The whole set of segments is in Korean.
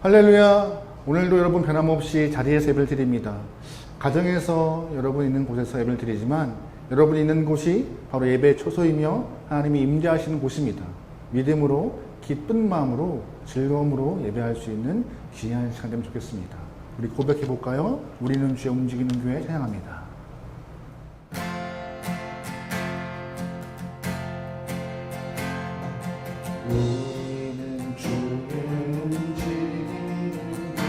할렐루야. 오늘도 여러분 변함없이 자리에서 예배를 드립니다. 가정에서 여러분 있는 곳에서 예배를 드리지만 여러분 있는 곳이 바로 예배의 초소이며 하나님이 임재하시는 곳입니다. 믿음으로 기쁜 마음으로 즐거움으로 예배할 수 있는 귀한 시간 되면 좋겠습니다. 우리 고백해 볼까요? 우리는 주의 움직이는 교회 찬양합니다. 우리는 주의 움직이는 교회,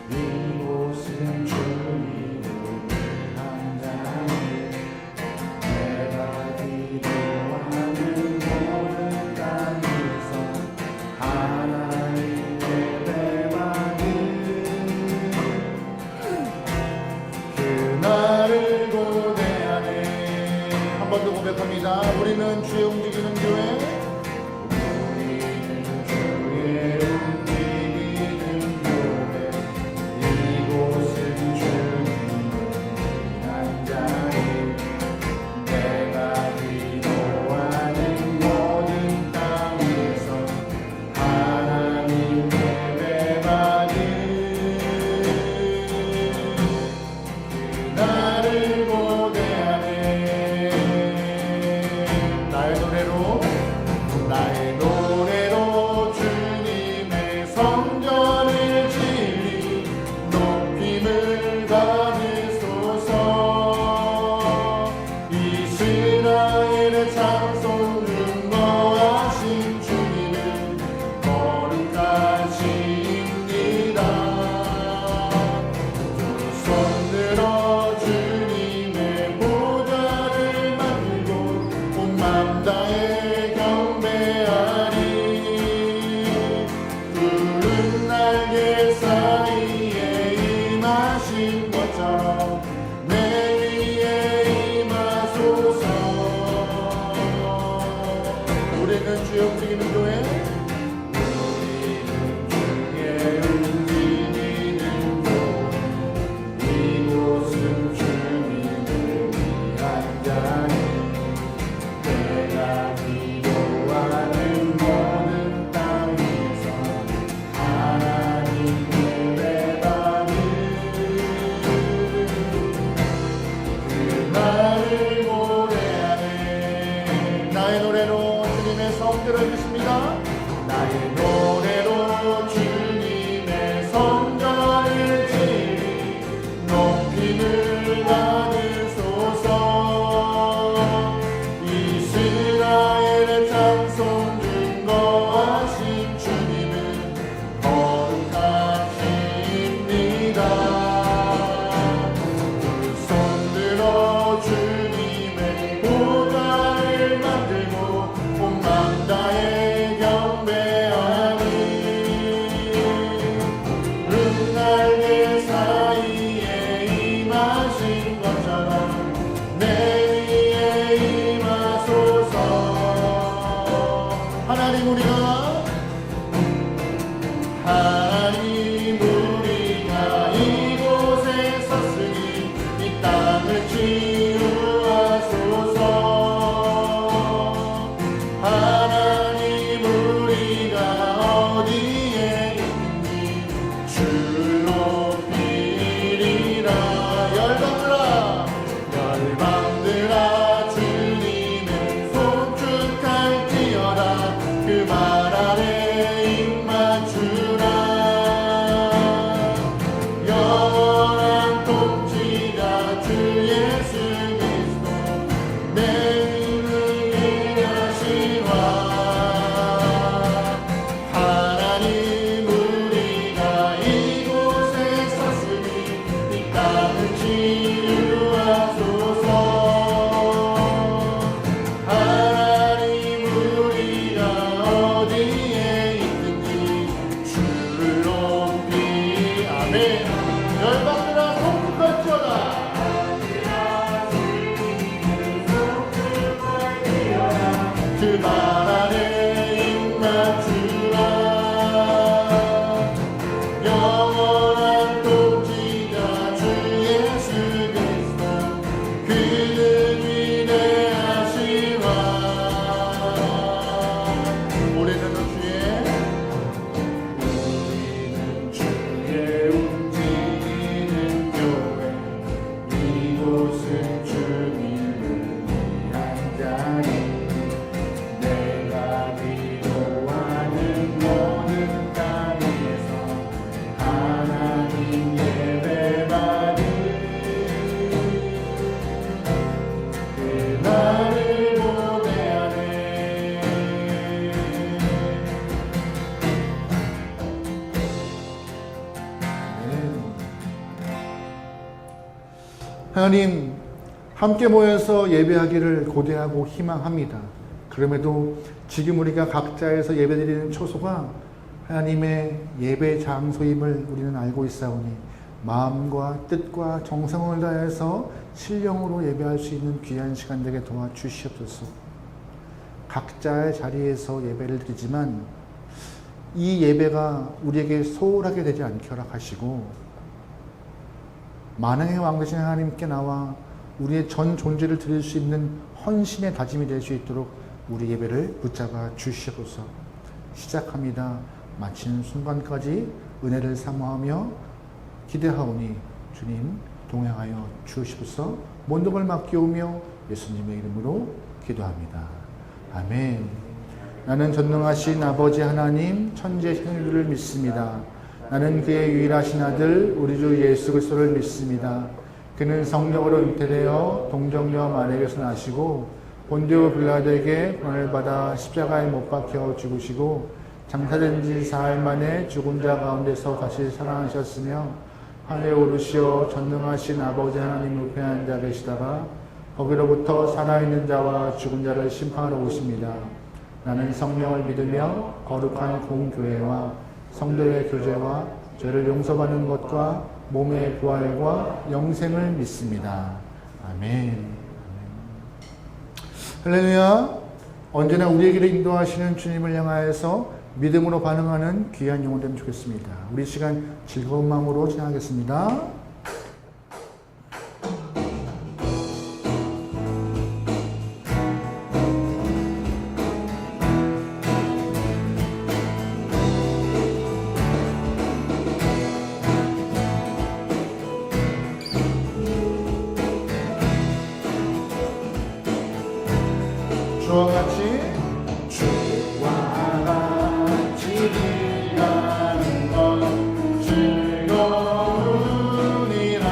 이곳은 주님을 위한 자리, 내가 기도하는 모든 땅에서 하나님 예배받는 그날을 고대하네. 한 번 더 고백합니다. 우리는 주의 움직이는 교회, 나의 노래로 주님의 성전을 지리 높임을 받으소서. 이스라엘의 찬송 근거하신 주님은 거룩하십니다. 두 손 들어 주님의 보좌를 만들고 온 맘 다해 날개 사이에 임하신 것처럼 내 위에 임하소서. 우리는 주의 움직이는 교회, 우리는 주의 움직이는 교회, 이곳은 주님을 위한 자리, 내가 기도하는 모든 땅에서 하나님 예배받는 그날을 고대하네. 나의 노래로 주님의 성전을 주십니다. 나의 노래로 주님의 성전을 지리 높임을 받으소서. 이스라엘의 찬송 근거하신 주님은 거룩하십니다. 두 손 들어 주님의 보좌를 만들고 온 맘 다해 경배하니 흩날개 사이에 임하신 것처럼 내 위에 임하소서. 하나님 우리가 이곳에 섰으니 이 땅을 치유하소서. 하나님 우리가 어디에 있는지 주 높이리라. 열방들아 주님의 송축할지어다. 그 말 아래 입 맞추라. 영원한 통치자 주 예수 그리스도 내 힘을 위하시와. 하나님 우리가 이곳에 섰으니 이 땅을 치유하소서. 하나님 우리가 어디에 있는지 주를 높이. 아멘. 열방들아 송축할지어다. 그 말 안에 입 맞추라. 영원한 통치자 주 예수 그리스도 그는 위대하시와. 올해는 주의 하나님, 함께 모여서 예배하기를 고대하고 희망합니다. 그럼에도 지금 우리가 각자에서 예배드리는 초소가 하나님의 예배 장소임을 우리는 알고 있사오니 마음과 뜻과 정성을 다해서 신령으로 예배할 수 있는 귀한 시간 되게 도와주시옵소서. 각자의 자리에서 예배를 드리지만 이 예배가 우리에게 소홀하게 되지 않게 허락하시고 만왕의 왕 되신 하나님께 나와 우리의 전 존재를 드릴 수 있는 헌신의 다짐이 될 수 있도록 우리 예배를 붙잡아 주시옵소서. 시작합니다. 마치는 순간까지 은혜를 사모하며 기대하오니 주님 동행하여 주시옵소서. 모든 맡기오며 예수님의 이름으로 기도합니다. 아멘. 나는 전능하신 아버지 하나님 천지의 생일을 믿습니다. 나는 그의 유일하신 아들 우리 주 예수 그리스도를 믿습니다. 그는 성령으로 잉태되어 동정녀 마리아에게서 나시고 본디오 빌라도에게 고난을 받아 십자가에 못 박혀 죽으시고 장사된 지 사흘 만에 죽은 자 가운데서 다시 살아나셨으며 하늘에 오르시어 전능하신 아버지 하나님 우편에 앉아 계시다가 거기로부터 살아있는 자와 죽은 자를 심판하러 오십니다. 나는 성령을 믿으며 거룩한 공교회와 성도의 교제와 죄를 용서받는 것과 몸의 부활과 영생을 믿습니다. 아멘. 할렐루야. 언제나 우리에게 인도하시는 주님을 향하여서 믿음으로 반응하는 귀한 영혼 되면 좋겠습니다. 우리 시간 즐거운 마음으로 진행하겠습니다. 주와 같이 일하는 것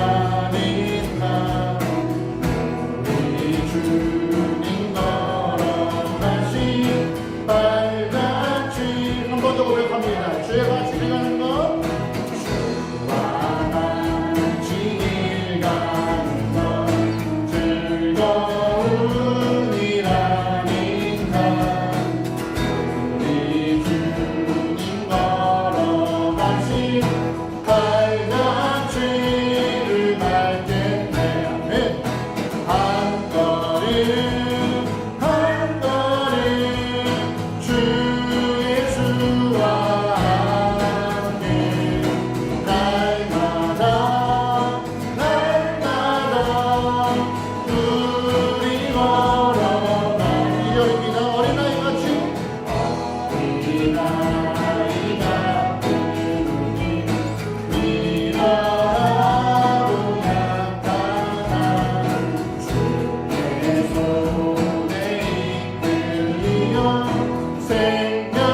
즐거움이라니까 우리 주님 걸어가신 발같이 한 번 더 고백합니다. 주의 같이 일하는 것 주와 같이 일하는 것 즐거움이라니까 우리 주님 걸어가신 발같이를 밟겠네. 아멘. 한 걸음 한 걸음 주 예수와 함께 날마다 우리 걸어가 이절입니다. 어린아이 같이 어린아이가 부르니 미련하고 약하나 주의 손에 이끌리어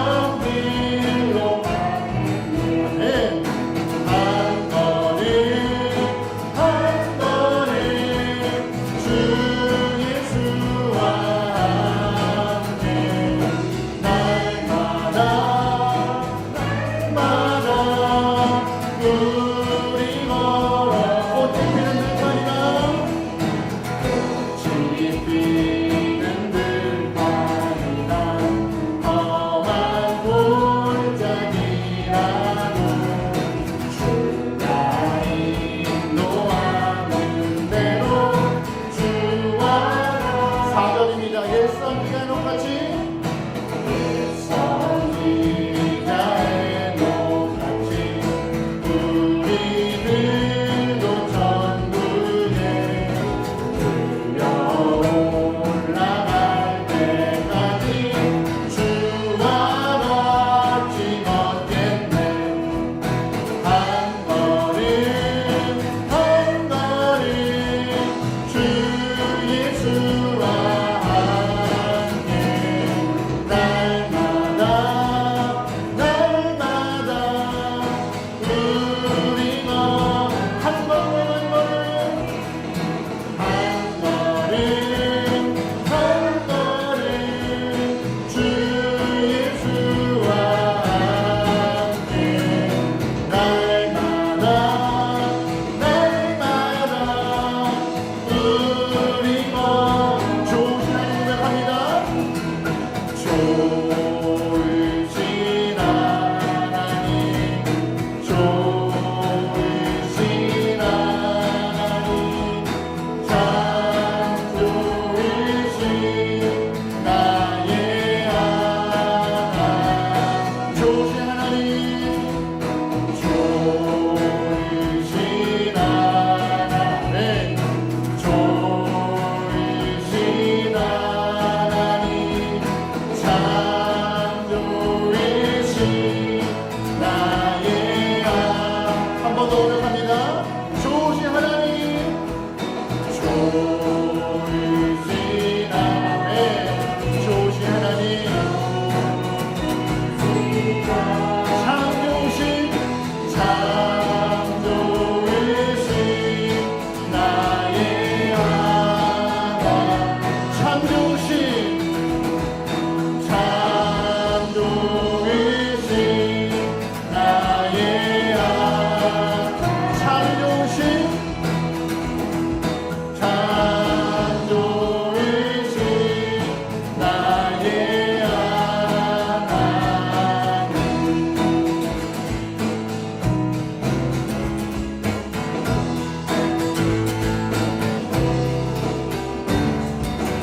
생명길로 가네. 한 걸음 한 걸음 주 예수와 함께 날마다 우리 걸어 꽃이 피는 듯하니라 꽃이 피는 듯하니라 험한 골짜기라도 주가 인도하는 대로 주와 4절입니다. 옛선지자의 녹같이 옛선지자의 녹같이 우리들도 천국에 들려 올라갈 때까지 주와 같이 걷겠네. 한 걸음 한 걸음 주 예수와 함께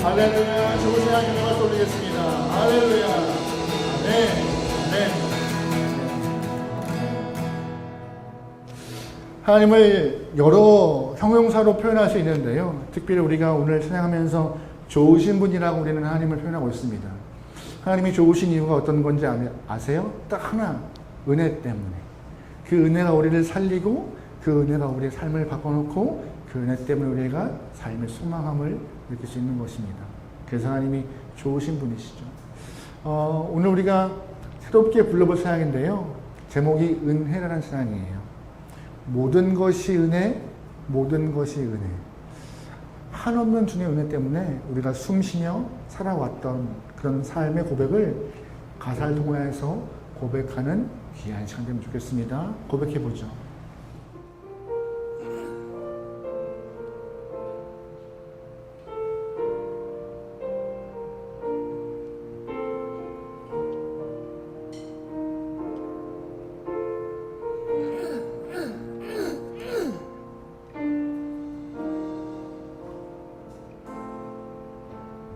할렐루야. 좋으신 하나님 박수 올리겠습니다. 할렐루야. 아멘. 아멘. 하나님을 여러 형용사로 표현할 수 있는데요. 특별히 우리가 오늘 찬양하면서 좋으신 분이라고 우리는 하나님을 표현하고 있습니다. 하나님이 좋으신 이유가 어떤 건지 아세요? 딱 하나, 은혜 때문에. 그 은혜가 우리를 살리고 그 은혜가 우리의 삶을 바꿔놓고 그 은혜 때문에 우리가 삶의 소망함을 느낄 수 있는 것입니다. 그래서 하나님이 좋으신 분이시죠. 오늘 우리가 새롭게 불러볼 찬양인데요. 제목이 은혜라는 찬양이에요. 모든 것이 은혜, 모든 것이 은혜. 한없는 주님의 은혜 때문에 우리가 숨쉬며 살아왔던 그런 삶의 고백을 가사를 통해서 고백하는 귀한 시간 되면 좋겠습니다. 고백해보죠.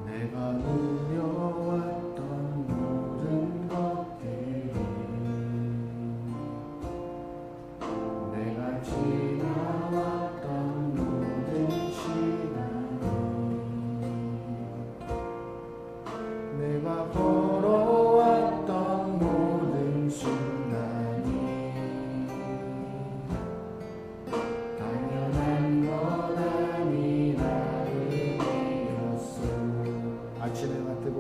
내가 누려왔던 모든 것들이 내가 지나왔던 모든 시간이 내가 걸어왔던 모든 순간이 당연한 건 아니라 은혜였어. 아침에가 뜨고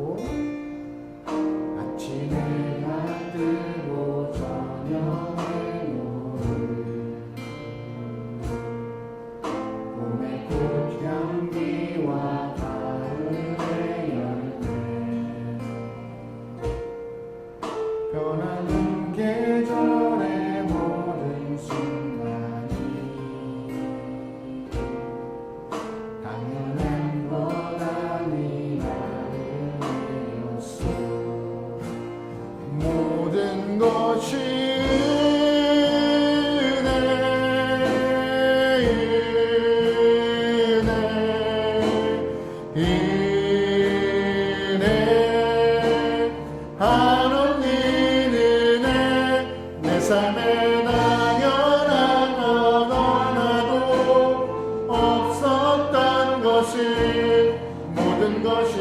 아침에가 뜨고 저녁에 노을 봄의 꽃향기와 가을의 열매 변하는 계절의 모든 순간이 당연한 것 아니라 모든 것이 은혜 한없는 은혜 내 삶에 당연한 건 하나도 없었던 것을 모든 것이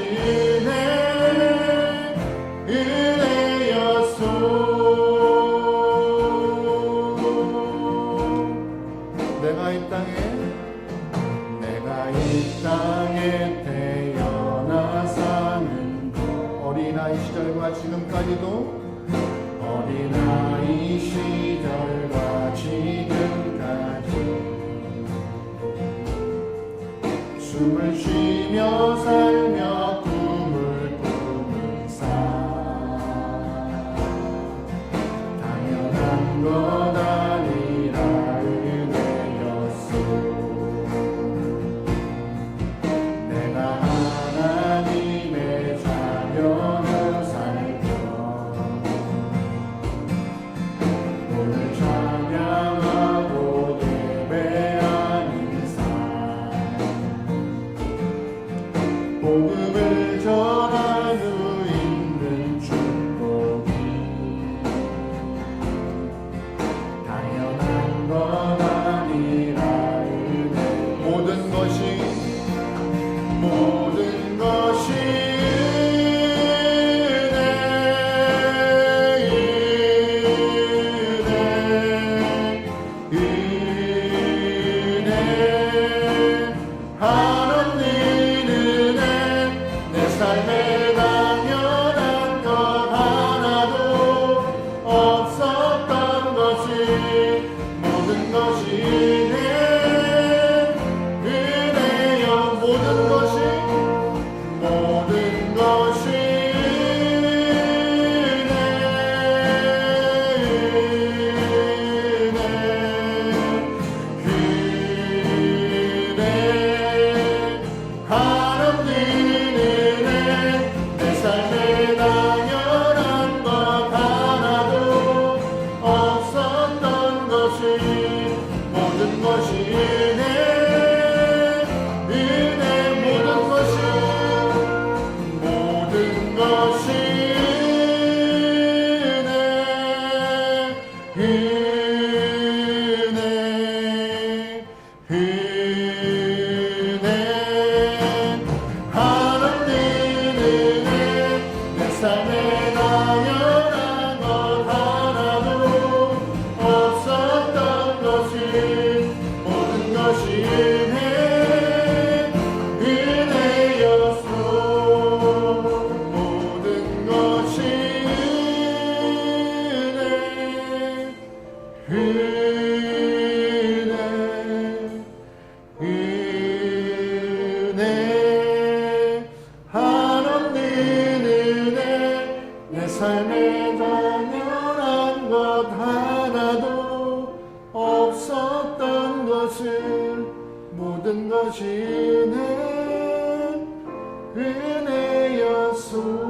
은혜였소. 내가 이 땅에 태어나 사는 어린아이 시절과 지금까지도 어린아이 시절과 지금까지 숨을 쉬며 살며 꿈을 꾸는 삶 당연한 것 아니라 은혜였소. 내가 하나님의 자녀로 살며 오늘 찬양하고 예배하는 삶 복음을 전할 수 있는 축복이 당연한 것 아니라 은혜 모든 것이 은혜 한없는 은혜 내 삶에 당연한 것 하나도 없었던 것이 모든 것이 은혜여 모든 것이 은혜 내 삶에 당연한 것 하나도 없었던 것을 모든 것이 은혜였소.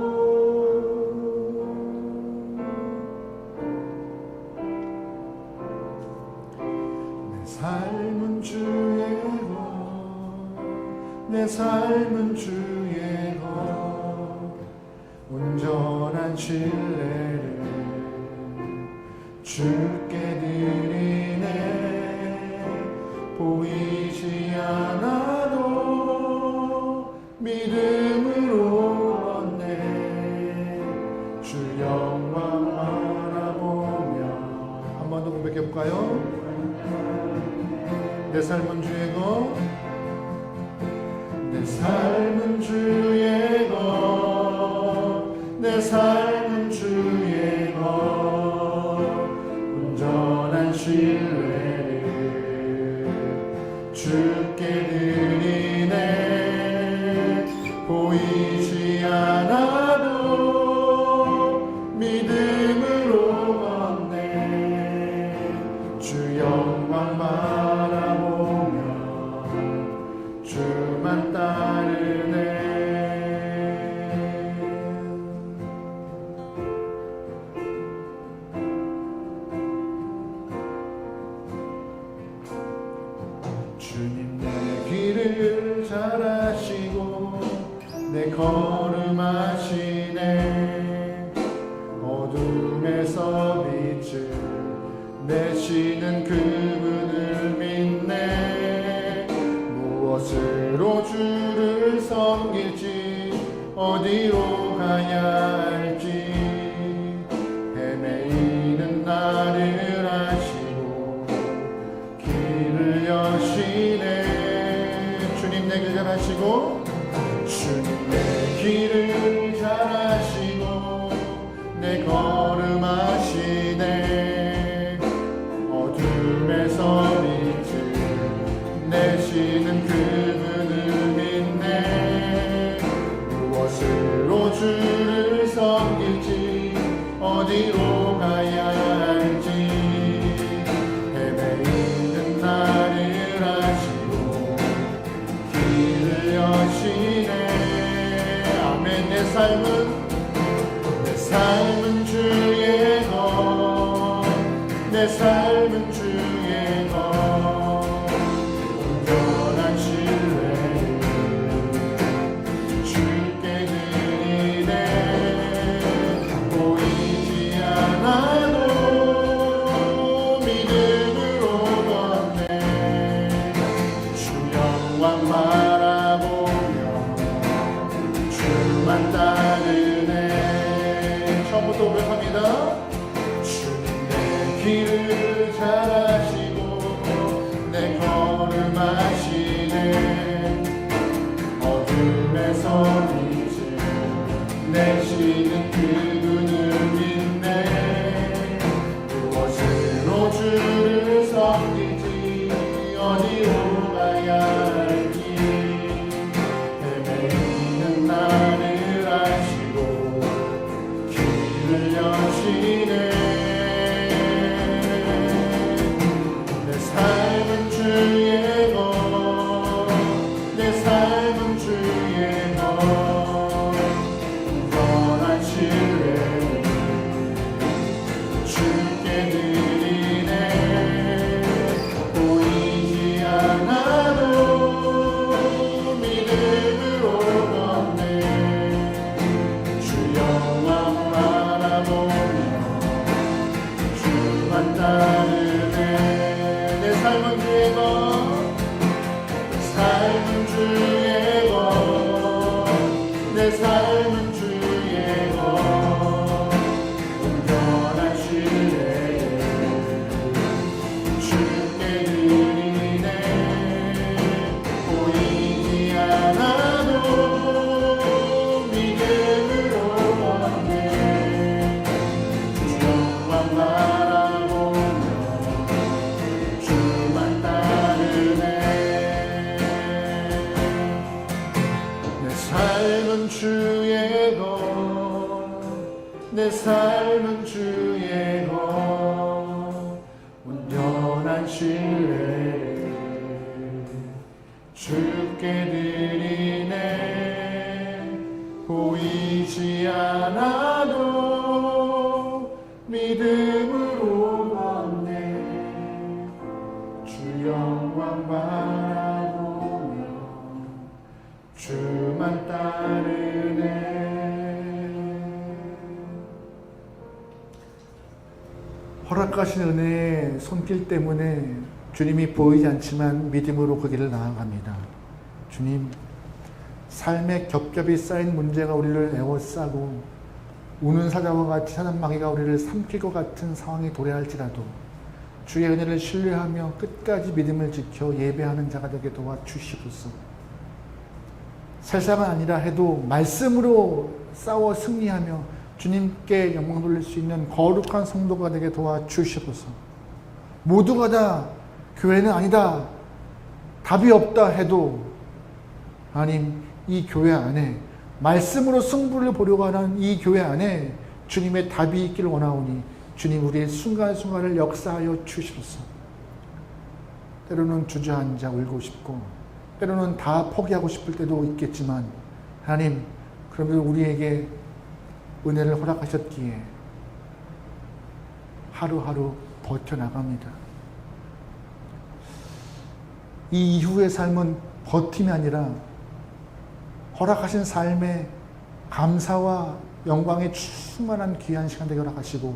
삶은 주의 것, 내 삶은 주의 것, 온전한 신뢰를 주께 드리네. 보이지 않아도 믿음으로 얻네. 주 영광 바라보며. 한 번 더 고백해 볼까요? 내 삶은 주의 것, 내 삶은 주의 것, 내 삶은 주의 것, 온전한 신뢰를 주께 드리네. 보이지 않아도 믿음으로 걷네. 주 영광 바라보며 주만 따르네. 주님 내 길을 잘 아시고 내 걸음 아시네. 어둠에서 빛을 내시는 그분을 믿네. 무엇으로 주를 섬길지 어디로 가야 할지 헤매이는 나를 아시고 길을 여시네. 주님 내 길 잘 아시고, 주님 내 길을 잘 아시고 내 걸음 아시네. 어둠에서 빛을 내시는 그분을 믿네. 무엇으로 주를 섬길지 어디로 가야 할지 헤매이는 나를 아시고 길을 여시네. 아멘. 내 삶은 주의 것, 내 삶은 주의 것, 온전한 신뢰를 주께 드리네. 보이지 않아도 믿음으로 걷네. 주 영광 바라보며 주만 따르네. 처음부터 고백합니다. 주님 내 길을 잘 아시고 내 걸음 아시네. 어둠에서 빛을 내시는 그분을 믿네. 무엇으로 주를 섬기지 어디로 가야 할지 헤매이는 나를 아시고 길을 여시네. 내 삶은 주의 것, 내 삶은 주의 것, 온전한 신뢰를 주께 드리네. 보이지 않아도 믿음으로 걷네. 주 영광 바라보며 주만 따르네. 내 삶은 주의 것, 내 삶은 주의 것, 내 삶은 주의 것, 온전한 신뢰를 주께 드리네. 보이지 않아도 믿음으로 걷네. 주 영광 바라보며 주만 따르네. 내 삶은 주의 것, 내 삶은 주의 것, 온전한 신뢰를 주께 드리네. 보이지 않아도 믿음으로 걷네. 주 영광 바라보며 주만 따르네. 허락하신 은혜의 손길 때문에 주님이 보이지 않지만 믿음으로 그 길을 나아갑니다. 주님, 삶에 겹겹이 쌓인 문제가 우리를 에워싸고 우는 사자와 같이 사단마귀가 우리를 삼킬 것 같은 상황이 도래할지라도 주의 은혜를 신뢰하며 끝까지 믿음을 지켜 예배하는 자가 되게 도와주시옵소서. 세상은 아니라 해도 말씀으로 싸워 승리하며 주님께 영광 돌릴 수 있는 거룩한 성도가 되게 도와주시옵소서. 모두가 다 교회는 아니다, 답이 없다 해도 하나님, 이 교회 안에 말씀으로 승부를 보려고 하는 이 교회 안에 주님의 답이 있기를 원하오니 주님, 우리의 순간순간을 역사하여 주시옵소서. 때로는 주저앉아 울고 싶고 때로는 다 포기하고 싶을 때도 있겠지만 하나님, 그러면 우리에게 은혜를 허락하셨기에 하루하루 버텨나갑니다. 이 이후의 삶은 버팀이 아니라 허락하신 삶에 감사와 영광에 충만한 귀한 시간 되게 허락하시고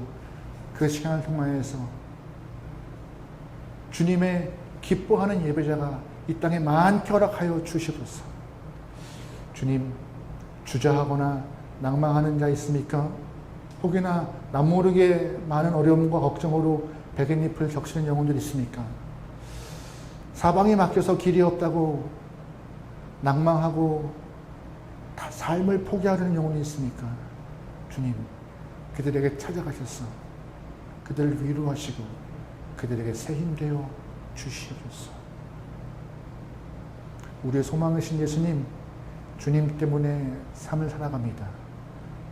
그 시간을 통하여서 주님의 기뻐하는 예배자가 이 땅에 많게 허락하여 주시옵소서. 주님, 주저하거나 낭망하는 자 있습니까? 혹여나 남모르게 많은 어려움과 걱정으로 백엔잎을 적시는 영혼들 있습니까? 사방에 막혀서 길이 없다고 낭망하고 다 삶을 포기하려는 영혼이 있습니까? 주님, 그들에게 찾아가셔서 그들을 위로하시고 그들에게 새 힘 되어 주시옵소서. 우리의 소망이신 예수님, 주님 때문에 삶을 살아갑니다.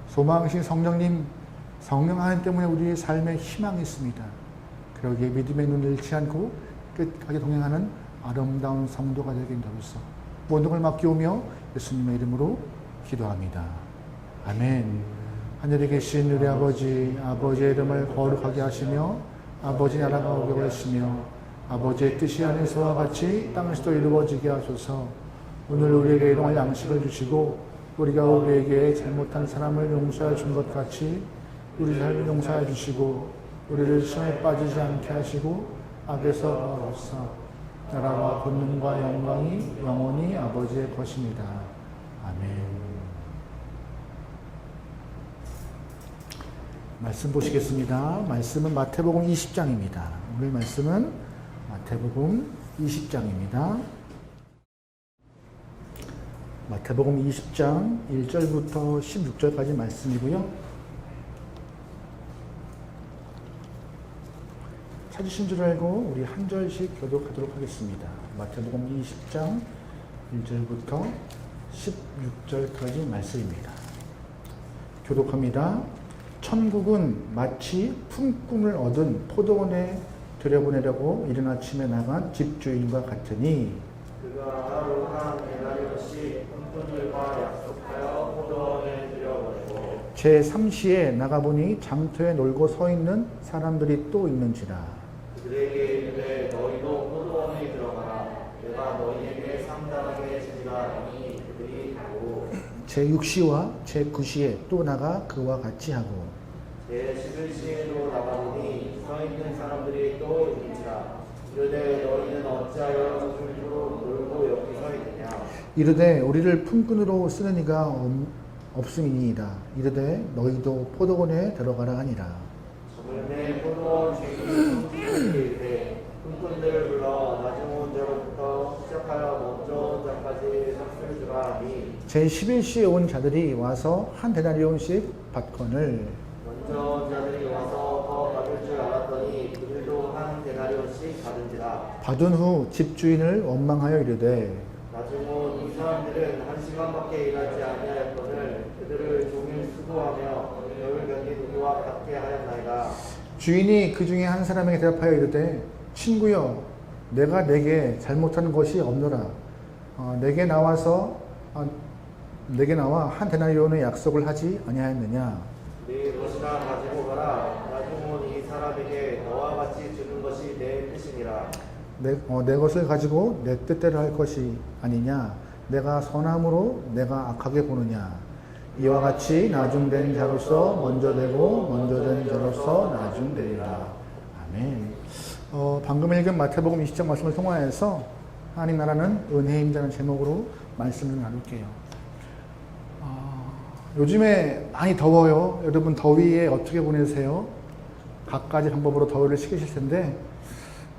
소망이신 성령님, 성령 하나님 때문에 우리의 삶에 희망이 있습니다. 그러기에 믿음의 눈을 잃지 않고 끝까지 동행하는 아름다운 성도가 되게 인도하소서. 모든 걸 맡기오며 예수님의 이름으로 기도합니다. 아멘. 하늘에 계신 우리 아버지, 아버지의 이름을 거룩하게 하시며 아버지 나라가 오게 하시며 아버지의 뜻이 하늘에서와 같이 땅에서도 이루어지게 하소서. 오늘 우리에게 일용할 양식을 주시고 우리가 우리에게 잘못한 사람을 용서해 준 것 같이 우리 삶을 용서해 주시고 우리를 시험에 빠지지 않게 하시고 악에서 구하옵소서. 나라와 권능과 영광이 영원히 아버지의 것입니다. 아멘. 말씀 보시겠습니다. 말씀은 마태복음 20장입니다. 오늘 말씀은 마태복음 20장입니다. 마태복음 20장 1절부터 16절까지 말씀이고요. 찾으신 줄 알고 우리 한 절씩 교독하도록 하겠습니다. 마태복음 20장 1절부터 16절까지 말씀입니다. 교독합니다. 천국은 마치 품꾼을 얻은 포도원에 들여보내려고 이른 아침에 나간 집주인과 같으니 그가 하루 한 데나리온씩 품꾼들과 약속하여 포도원에 들여보내고 제3시에 나가보니 장터에 놀고 서 있는 사람들이 또 있는지라. 그들에게 이르되 너희도 포도원에 들어가라. 내가 너희에게 상당하게 주리라 하니 그들이 가고 제6시와 제9시에 또 나가 그와 같이 하고 제11시에도 나가보니 서 있는 사람들이 또 있는지라. 이르되 너희는 어찌하여 저쪽으로 놀고 여기 서 있느냐. 이르되 우리를 품꾼으로 쓰는 이가 없음이니이다. 이르되 너희도 포도원에 들어가라 하니라. 저물매 포도원 주인이 품꾼에게 이르되 품꾼들을 불러 낮은 온 자로부터 시작하여 먼저 온 자까지 삭슬 주라 하니 제11시에 온 자들이 와서 한 데나리온씩 받거늘 먼저 온 자들이 와서 더 받을 줄 알았더니 그들도 한 데나리온씩 받은지라. 받은 후 집주인을 원망하여 이르되 나중 온 이 사람들은 한 시간밖에 일하지 아니하였거늘 그들을 종이 주인이 그 중에 한 사람에게 대답하여 이르되 친구여 내가 내게 잘못한 것이 없노라. 내게 나와 한 데나리온의 약속을 하지 아니하였느냐. 네 것이나 가지고 가라. 나중은 이 사람에게 너와 같이 주는 것이 내 뜻이니라. 내 것을 가지고 내 뜻대로 할 것이 아니냐. 내가 선함으로 내가 악하게 보느냐. 이와 같이 나중된 자로서 먼저 되고 먼저 된 자로서 나중되리라. 아멘. 방금 읽은 마태복음 20장 말씀을 통하여서 하나님 나라는 은혜임이라는 제목으로 말씀을 나눌게요. 요즘에 많이 더워요. 여러분 더위에 어떻게 보내세요? 각가지 방법으로 더위를 식으실 텐데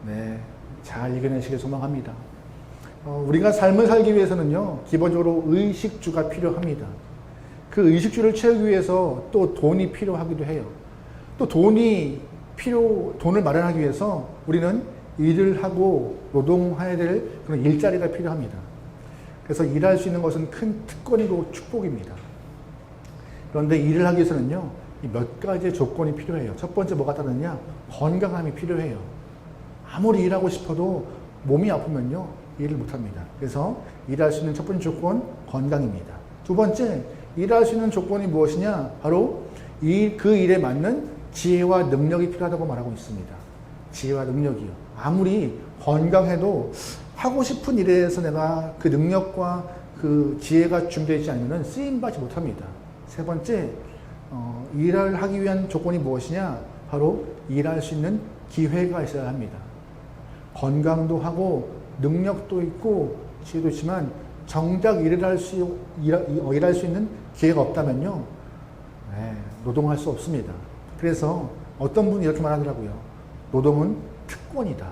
네, 잘 이겨내시길 소망합니다. 우리가 삶을 살기 위해서는요, 기본적으로 의식주가 필요합니다. 그 의식주를 채우기 위해서 또 돈이 필요하기도 해요. 또 돈을 마련하기 위해서 우리는 일을 하고 노동해야 될 그런 일자리가 필요합니다. 그래서 일할 수 있는 것은 큰 특권이고 축복입니다. 그런데 일을 하기 위해서는요, 몇 가지의 조건이 필요해요. 첫 번째 뭐가 따르느냐? 건강함이 필요해요. 아무리 일하고 싶어도 몸이 아프면요, 일을 못합니다. 그래서 일할 수 있는 첫 번째 조건, 건강입니다. 두 번째, 일할 수 있는 조건이 무엇이냐? 바로 그 일에 맞는 지혜와 능력이 필요하다고 말하고 있습니다. 지혜와 능력이요. 아무리 건강해도 하고 싶은 일에 대해서 내가 그 능력과 그 지혜가 준비되지 않으면 쓰임받지 못합니다. 세 번째, 일을 하기 위한 조건이 무엇이냐? 바로 일할 수 있는 기회가 있어야 합니다. 건강도 하고 능력도 있고 지혜도 있지만 정작 일할 수 있는 기회가 없다면요, 노동할 수 없습니다. 그래서 어떤 분이 이렇게 말하더라고요. 노동은 특권이다.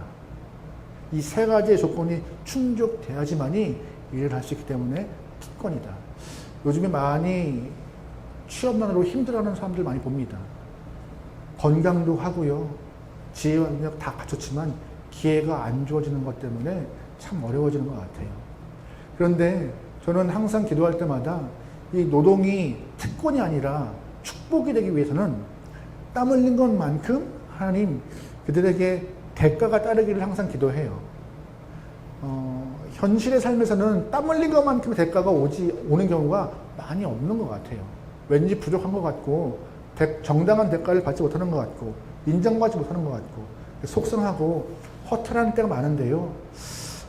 이 세 가지의 조건이 충족돼야지만이 일을 할 수 있기 때문에 특권이다. 요즘에 많이 취업난으로 힘들어하는 사람들 많이 봅니다. 건강도 하고요, 지혜와 능력 다 갖췄지만 기회가 안 주어지는 것 때문에 참 어려워지는 것 같아요. 그런데 저는 항상 기도할 때마다 이 노동이 특권이 아니라 축복이 되기 위해서는 땀 흘린 것만큼 하나님 그들에게 대가가 따르기를 항상 기도해요. 현실의 삶에서는 땀 흘린 것만큼 대가가 오는 경우가 많이 없는 것 같아요. 왠지 부족한 것 같고 정당한 대가를 받지 못하는 것 같고 인정받지 못하는 것 같고 속상하고 허탈한 때가 많은데요.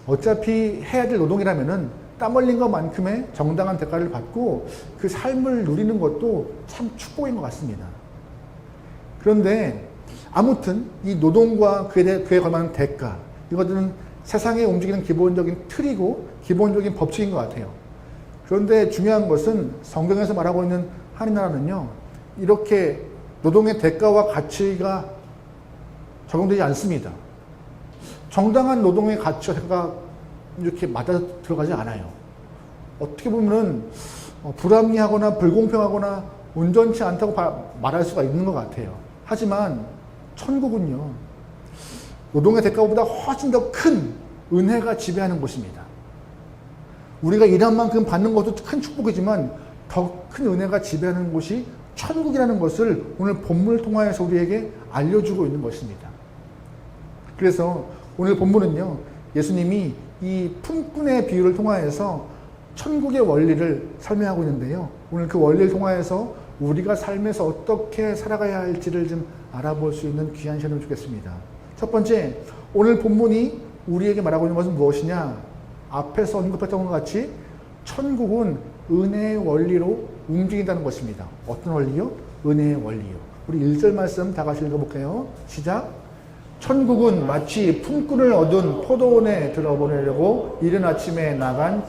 어차피 해야 될 노동이라면은 땀 흘린 것만큼의 정당한 대가를 받고 그 삶을 누리는 것도 참 축복인 것 같습니다. 그런데 아무튼 이 노동과 그에 걸맞는 대가, 이것들은 세상에 움직이는 기본적인 틀이고 기본적인 법칙인 것 같아요. 그런데 중요한 것은 성경에서 말하고 있는 하나님 나라는요, 이렇게 노동의 대가와 가치가 적용되지 않습니다. 정당한 노동의 가치가 이렇게 맞아 들어가지 않아요. 어떻게 보면은 불합리하거나 불공평하거나 온전치 않다고 말할 수가 있는 것 같아요. 하지만 천국은요, 노동의 대가보다 훨씬 더 큰 은혜가 지배하는 곳입니다. 우리가 일한 만큼 받는 것도 큰 축복이지만 더 큰 은혜가 지배하는 곳이 천국이라는 것을 오늘 본문을 통하여서 우리에게 알려주고 있는 것입니다. 그래서 오늘 본문은요, 예수님이 이 품꾼의 비유를 통하여서 천국의 원리를 설명하고 있는데요. 오늘 그 원리를 통하여서 우리가 삶에서 어떻게 살아가야 할지를 좀 알아볼 수 있는 귀한 시간을 주겠습니다. 첫 번째, 오늘 본문이 우리에게 말하고 있는 것은 무엇이냐? 앞에서 언급했던 것 같이 천국은 은혜의 원리로 움직인다는 것입니다. 어떤 원리요? 은혜의 원리요. 우리 1절 말씀 다 같이 읽어볼게요. 시작. 천국은 마치 품꾼을 얻은 포도원에 들어보내려고 이른 아침에 나간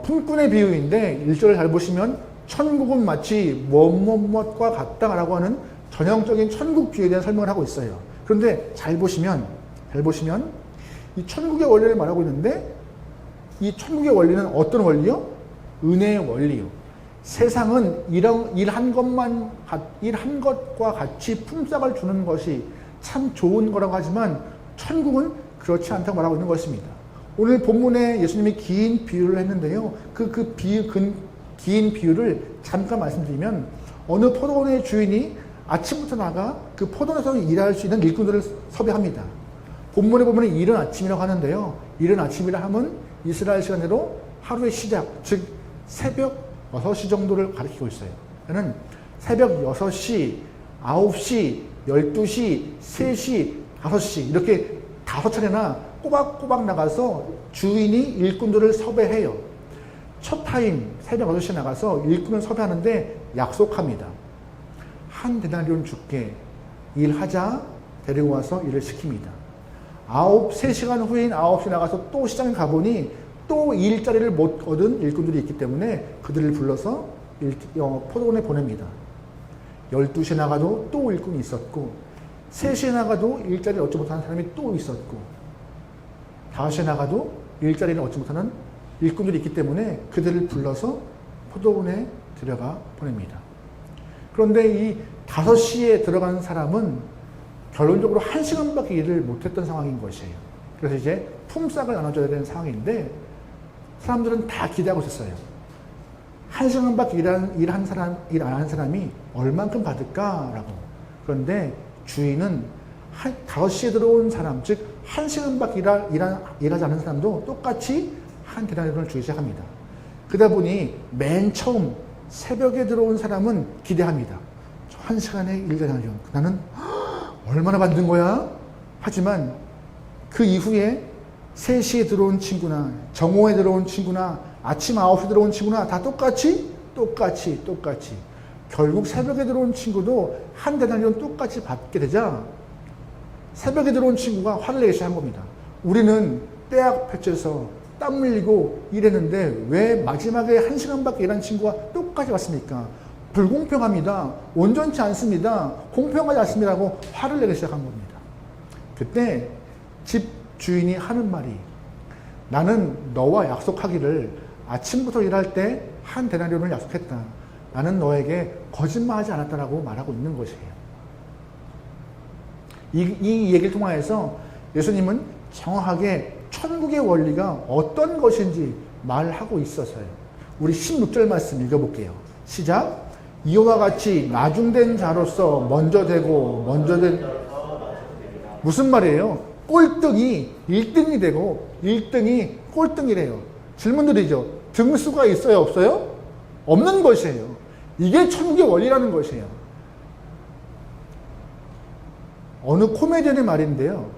품꾼의 비유인데 1절을 잘 보시면 천국은 마치 무엇과 같다라고 하는 전형적인 천국 비유에 대한 설명을 하고 있어요. 그런데 잘 보시면 이 천국의 원리를 말하고 있는데 이 천국의 원리는 어떤 원리요? 은혜의 원리요. 세상은 일한 것과 같이 품삯을 주는 것이 참 좋은 거라고 하지만 천국은 그렇지 않다고 말하고 있는 것입니다. 오늘 본문에 예수님이 긴 비유를 했는데요. 긴 비유를 잠깐 말씀드리면 어느 포도원의 주인이 아침부터 나가 그 포도원에서 일할 수 있는 일꾼들을 섭외합니다. 본문에 보면 이른 아침이라고 하는데요. 이른 아침이라 하면 이스라엘 시간대로 하루의 시작, 즉 새벽 6시 정도를 가리키고 있어요. 저는 새벽 6시, 9시, 12시, 3시, 5시 이렇게 5차례나 꼬박꼬박 나가서 주인이 일꾼들을 섭외해요. 첫 타임 새벽 6시에 나가서 일꾼을 섭외하는데 약속합니다. 한 데나리온 줄게, 일하자. 데리고 와서 일을 시킵니다. 3시간 후인 9시 나가서 또 시장에 가보니 또 일자리를 못 얻은 일꾼들이 있기 때문에 그들을 불러서 포도원에 보냅니다. 12시에 나가도 또 일꾼이 있었고, 3시에 나가도 일자리를 얻지 못하는 사람이 또 있었고, 5시에 나가도 일자리를 얻지 못하는 일꾼들이 있기 때문에 그들을 불러서 포도원에 들여가 보냅니다. 그런데 이 5시에 들어간 사람은 결론적으로 1시간밖에 일을 못했던 상황인 것이에요. 그래서 이제 품삯을 나눠줘야 되는 상황인데 사람들은 다 기대하고 있었어요. 1시간밖에 일 안 한 사람이 얼만큼 받을까라고. 그런데 주인은 5시에 들어온 사람, 즉 1시간밖에 일하지 않은 사람도 똑같이 한 데나리온을 주기 시작합니다. 그러다 보니 맨 처음 새벽에 들어온 사람은 기대합니다. 1시간에 1데나리온. 나는 얼마나 받는 거야? 하지만 그 이후에 3시에 들어온 친구나 정오에 들어온 친구나 아침 9시에 들어온 친구나 다 똑같이 결국 새벽에 들어온 친구도 한 데나리온 똑같이 받게 되자 새벽에 들어온 친구가 화를 내기 시작한 겁니다. 우리는 떼약 펼쳐서 땀 흘리고 일했는데 왜 마지막에 1시간밖에 일한 친구가 똑같이 왔습니까? 불공평합니다. 온전치 않습니다. 공평하지 않습니다. 하고 화를 내기 시작한 겁니다. 그때 집 주인이 하는 말이, 나는 너와 약속하기를 아침부터 일할 때 한 데나리온을 약속했다. 나는 너에게 거짓말하지 않았다라고 말하고 있는 것이에요. 이 얘기를 통하여서 예수님은 정확하게 천국의 원리가 어떤 것인지 말하고 있어서요. 우리 16절 말씀 읽어볼게요. 시작. 이와 같이 나중된 자로서 먼저 되고 무슨 말이에요? 꼴등이 1등이 되고 1등이 꼴등이래요. 질문 드리죠. 등수가 있어요? 없어요? 없는 것이에요. 이게 천국의 원리라는 것이에요. 어느 코미디언의 말인데요.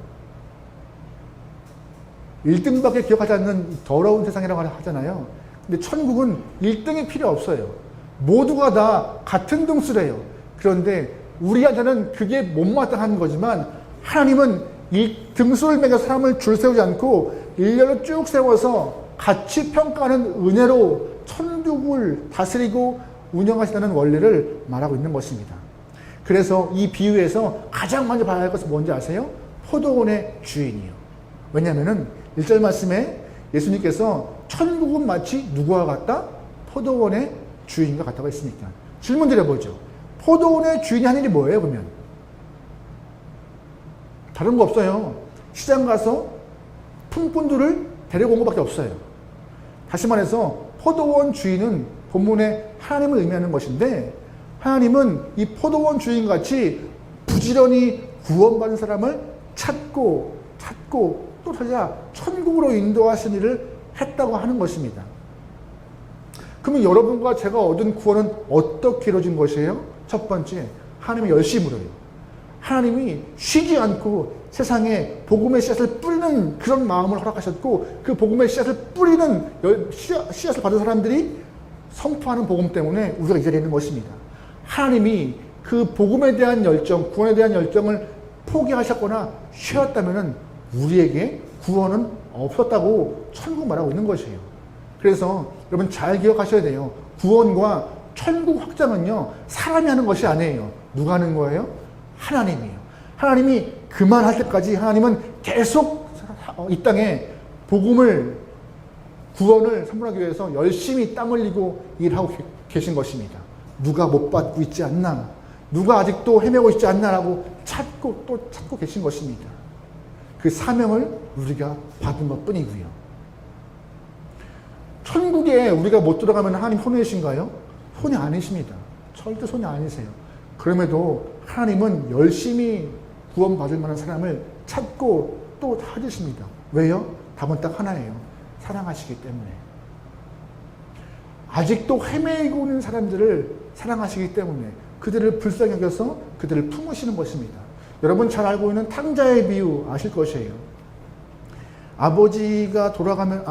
1등밖에 기억하지 않는 더러운 세상이라고 하잖아요. 근데 천국은 1등이 필요 없어요. 모두가 다 같은 등수래요. 그런데 우리한테는 그게 못마땅한 거지만 하나님은 이 등수를 매겨 사람을 줄 세우지 않고 일렬로 쭉 세워서 같이 평가하는 은혜로 천국을 다스리고 운영하시다는 원리를 말하고 있는 것입니다. 그래서 이 비유에서 가장 먼저 봐야 할 것은 뭔지 아세요? 포도원의 주인이요. 왜냐하면 1절 말씀에 예수님께서 천국은 마치 누구와 같다? 포도원의 주인과 같다고 했으니까. 질문 드려보죠. 포도원의 주인이 하는 일이 뭐예요, 그러면? 다른 거 없어요. 시장 가서 품꾼들을 데리고 온 것밖에 없어요. 다시 말해서 포도원 주인은 본문에 하나님을 의미하는 것인데 하나님은 이 포도원 주인같이 부지런히 구원받은 사람을 찾고 또 찾아 천국으로 인도하신 일을 했다고 하는 것입니다. 그러면 여러분과 제가 얻은 구원은 어떻게 이루어진 것이에요? 첫 번째, 하나님의 열심으로요. 하나님이 쉬지 않고 세상에 복음의 씨앗을 뿌리는 그런 마음을 허락하셨고 그 복음의 씨앗을 뿌리는 씨앗을 받은 사람들이 선포하는 복음 때문에 우리가 이 자리에 있는 것입니다. 하나님이 그 복음에 대한 열정, 구원에 대한 열정을 포기하셨거나 쉬었다면 우리에게 구원은 없었다고 천국 말하고 있는 것이에요. 그래서 여러분 잘 기억하셔야 돼요. 구원과 천국 확장은요, 사람이 하는 것이 아니에요. 누가 하는 거예요? 하나님이에요. 하나님이 그만할 때까지 하나님은 계속 이 땅에 복음을, 구원을 선물하기 위해서 열심히 땀 흘리고 일하고 계신 것입니다. 누가 못 받고 있지 않나, 누가 아직도 헤매고 있지 않나라고 찾고 또 찾고 계신 것입니다. 그 사명을 우리가 받은 것 뿐이고요. 천국에 우리가 못 들어가면 하나님 손해이신가요? 손이 아니십니다. 절대 손이 아니세요. 그럼에도 하나님은 열심히 구원받을 만한 사람을 찾고 또 찾으십니다. 왜요? 답은 딱 하나예요. 사랑하시기 때문에. 아직도 헤매고 있는 사람들을 사랑하시기 때문에 그들을 불쌍히 여겨서 그들을 품으시는 것입니다. 여러분 잘 알고 있는 탕자의 비유 아실 것이에요. 아버지가 돌아가면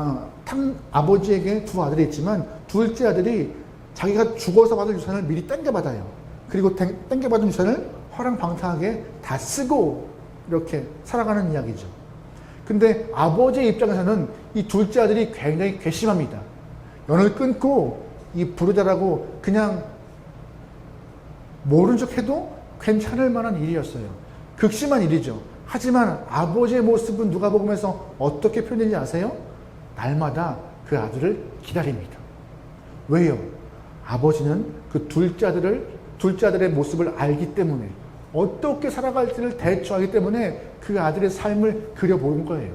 아버지에게 두 아들이 있지만 둘째 아들이 자기가 죽어서 받을 유산을 미리 땡겨받아요. 그리고 땡겨받은 유산을 허랑방탕하게 다 쓰고 이렇게 살아가는 이야기죠. 근데 아버지의 입장에서는 이 둘째 아들이 굉장히 괘씸합니다. 연을 끊고 이 부르자라고 그냥 모른 척 해도 괜찮을 만한 일이었어요. 극심한 일이죠. 하지만 아버지의 모습은 누가 보면서 어떻게 표현되는지 아세요? 날마다 그 아들을 기다립니다. 왜요? 아버지는 그 둘째 아들의 모습을 알기 때문에 어떻게 살아갈지를 대처하기 때문에 그 아들의 삶을 그려보는 거예요.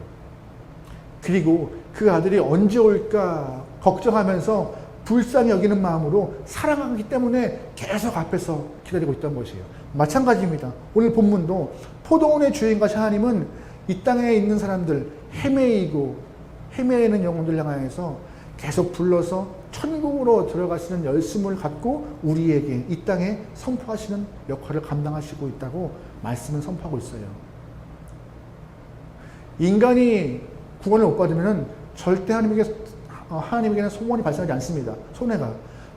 그리고 그 아들이 언제 올까 걱정하면서 불쌍히 여기는 마음으로 사랑하기 때문에 계속 앞에서 기다리고 있던 것이에요. 마찬가지입니다. 오늘 본문도 포도원의 주인과 하나님은 이 땅에 있는 사람들, 헤매이는 영혼들 향하여서 계속 불러서 천국으로 들어가시는 열심을 갖고 우리에게 이 땅에 선포하시는 역할을 감당하시고 있다고 말씀을 선포하고 있어요. 인간이 구원을 못 받으면 절대 하나님에게는 소원이 발생하지 않습니다.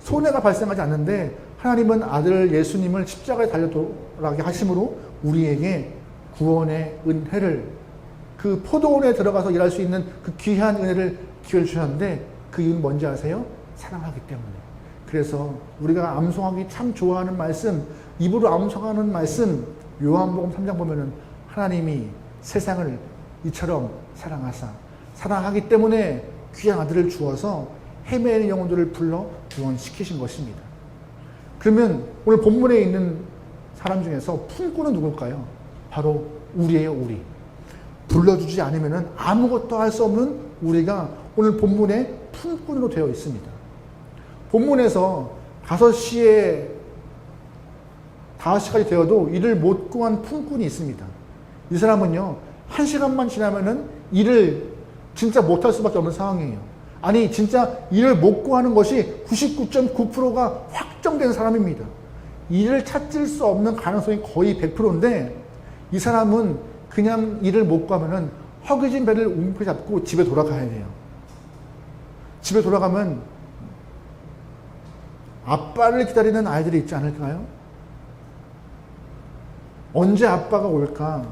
손해가 발생하지 않는데 하나님은 아들 예수님을 십자가에 달려 돌아가게 하심으로 우리에게 구원의 은혜를, 그 포도원에 들어가서 일할 수 있는 그 귀한 은혜를 기회를 주셨는데 그 이유는 뭔지 아세요? 사랑하기 때문에. 그래서 우리가 암송하기 참 좋아하는 말씀, 입으로 암송하는 말씀, 요한복음 3장 보면은 하나님이 세상을 이처럼 사랑하사, 사랑하기 때문에 귀한 아들을 주어서 헤매는 영혼들을 불러 구원시키신 것입니다. 그러면 오늘 본문에 있는 사람 중에서 품꾼은 누굴까요? 바로 우리예요, 우리. 불러주지 않으면 아무것도 할 수 없는 우리가 오늘 본문에 품꾼으로 되어 있습니다. 본문에서 5시까지 되어도 일을 못 구한 품꾼이 있습니다. 이 사람은요, 1시간만 지나면은 일을 진짜 못할 수밖에 없는 상황이에요. 아니, 진짜 일을 못 구하는 것이 99.9%가 확정된 사람입니다. 일을 찾을 수 없는 가능성이 거의 100%인데 이 사람은 그냥 일을 못 구하면은 허기진 배를 움켜잡고 집에 돌아가야 돼요. 집에 돌아가면 아빠를 기다리는 아이들이 있지 않을까요? 언제 아빠가 올까?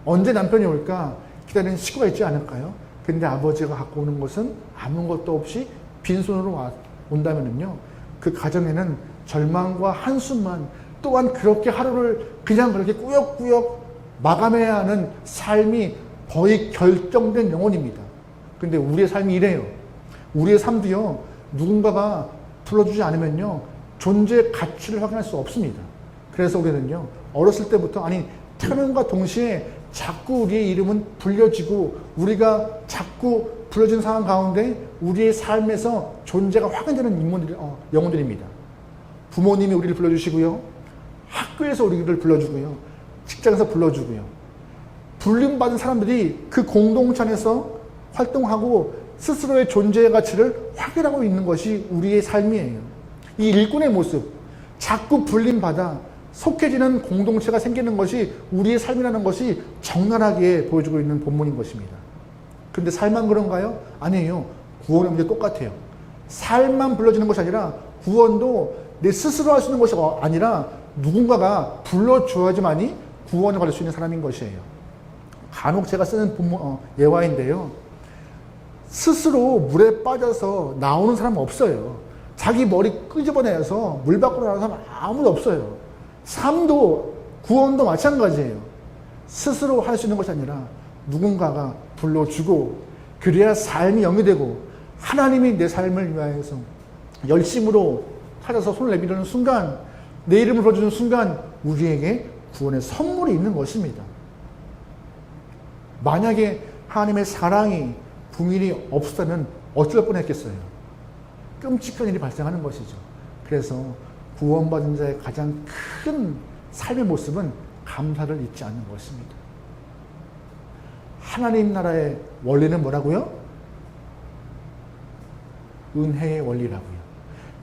언제 남편이 올까? 기다리는 식구가 있지 않을까요? 근데 아버지가 갖고 오는 것은 아무것도 없이 빈손으로 온다면요, 그 가정에는 절망과 한숨만, 또한 그렇게 하루를 그냥 그렇게 꾸역꾸역 마감해야 하는 삶이 거의 결정된 영혼입니다. 근데 우리의 삶이 이래요. 우리의 삶도요, 누군가가 불러주지 않으면요, 존재의 가치를 확인할 수 없습니다. 그래서 우리는요, 어렸을 때부터, 태어남과 동시에 자꾸 우리의 이름은 불려지고 우리가 자꾸 불려진 상황 가운데 우리의 삶에서 존재가 확인되는 영혼들입니다. 부모님이 우리를 불러주시고요, 학교에서 우리를 불러주고요, 직장에서 불러주고요. 불림받은 사람들이 그 공동체 안에서 활동하고 스스로의 존재의 가치를 확인하고 있는 것이 우리의 삶이에요. 이 일꾼의 모습, 자꾸 불림받아 속해지는 공동체가 생기는 것이 우리의 삶이라는 것이 적나라하게 보여주고 있는 본문인 것입니다. 그런데 삶만 그런가요? 아니에요. 구원의 문제 똑같아요. 삶만 불러지는 것이 아니라 구원도 내 스스로 할 수 있는 것이 아니라 누군가가 불러줘야지만이 구원을 받을 수 있는 사람인 것이에요. 간혹 제가 쓰는 예화인데요, 스스로 물에 빠져서 나오는 사람은 없어요. 자기 머리 끄집어내서 물 밖으로 나오는 사람 아무도 없어요. 삶도 구원도 마찬가지예요. 스스로 할 수 있는 것이 아니라 누군가가 불러주고, 그래야 삶이 영위되고 하나님이 내 삶을 위하여서 열심으로 찾아서 손을 내밀는 순간, 내 이름을 불러주는 순간 우리에게 구원의 선물이 있는 것입니다. 만약에 하나님의 사랑이 부밀이 없었다면 어쩔 뻔했겠어요. 끔찍한 일이 발생하는 것이죠. 그래서 구원받은 자의 가장 큰 삶의 모습은 감사를 잊지 않는 것입니다. 하나님 나라의 원리는 뭐라고요? 은혜의 원리라고요.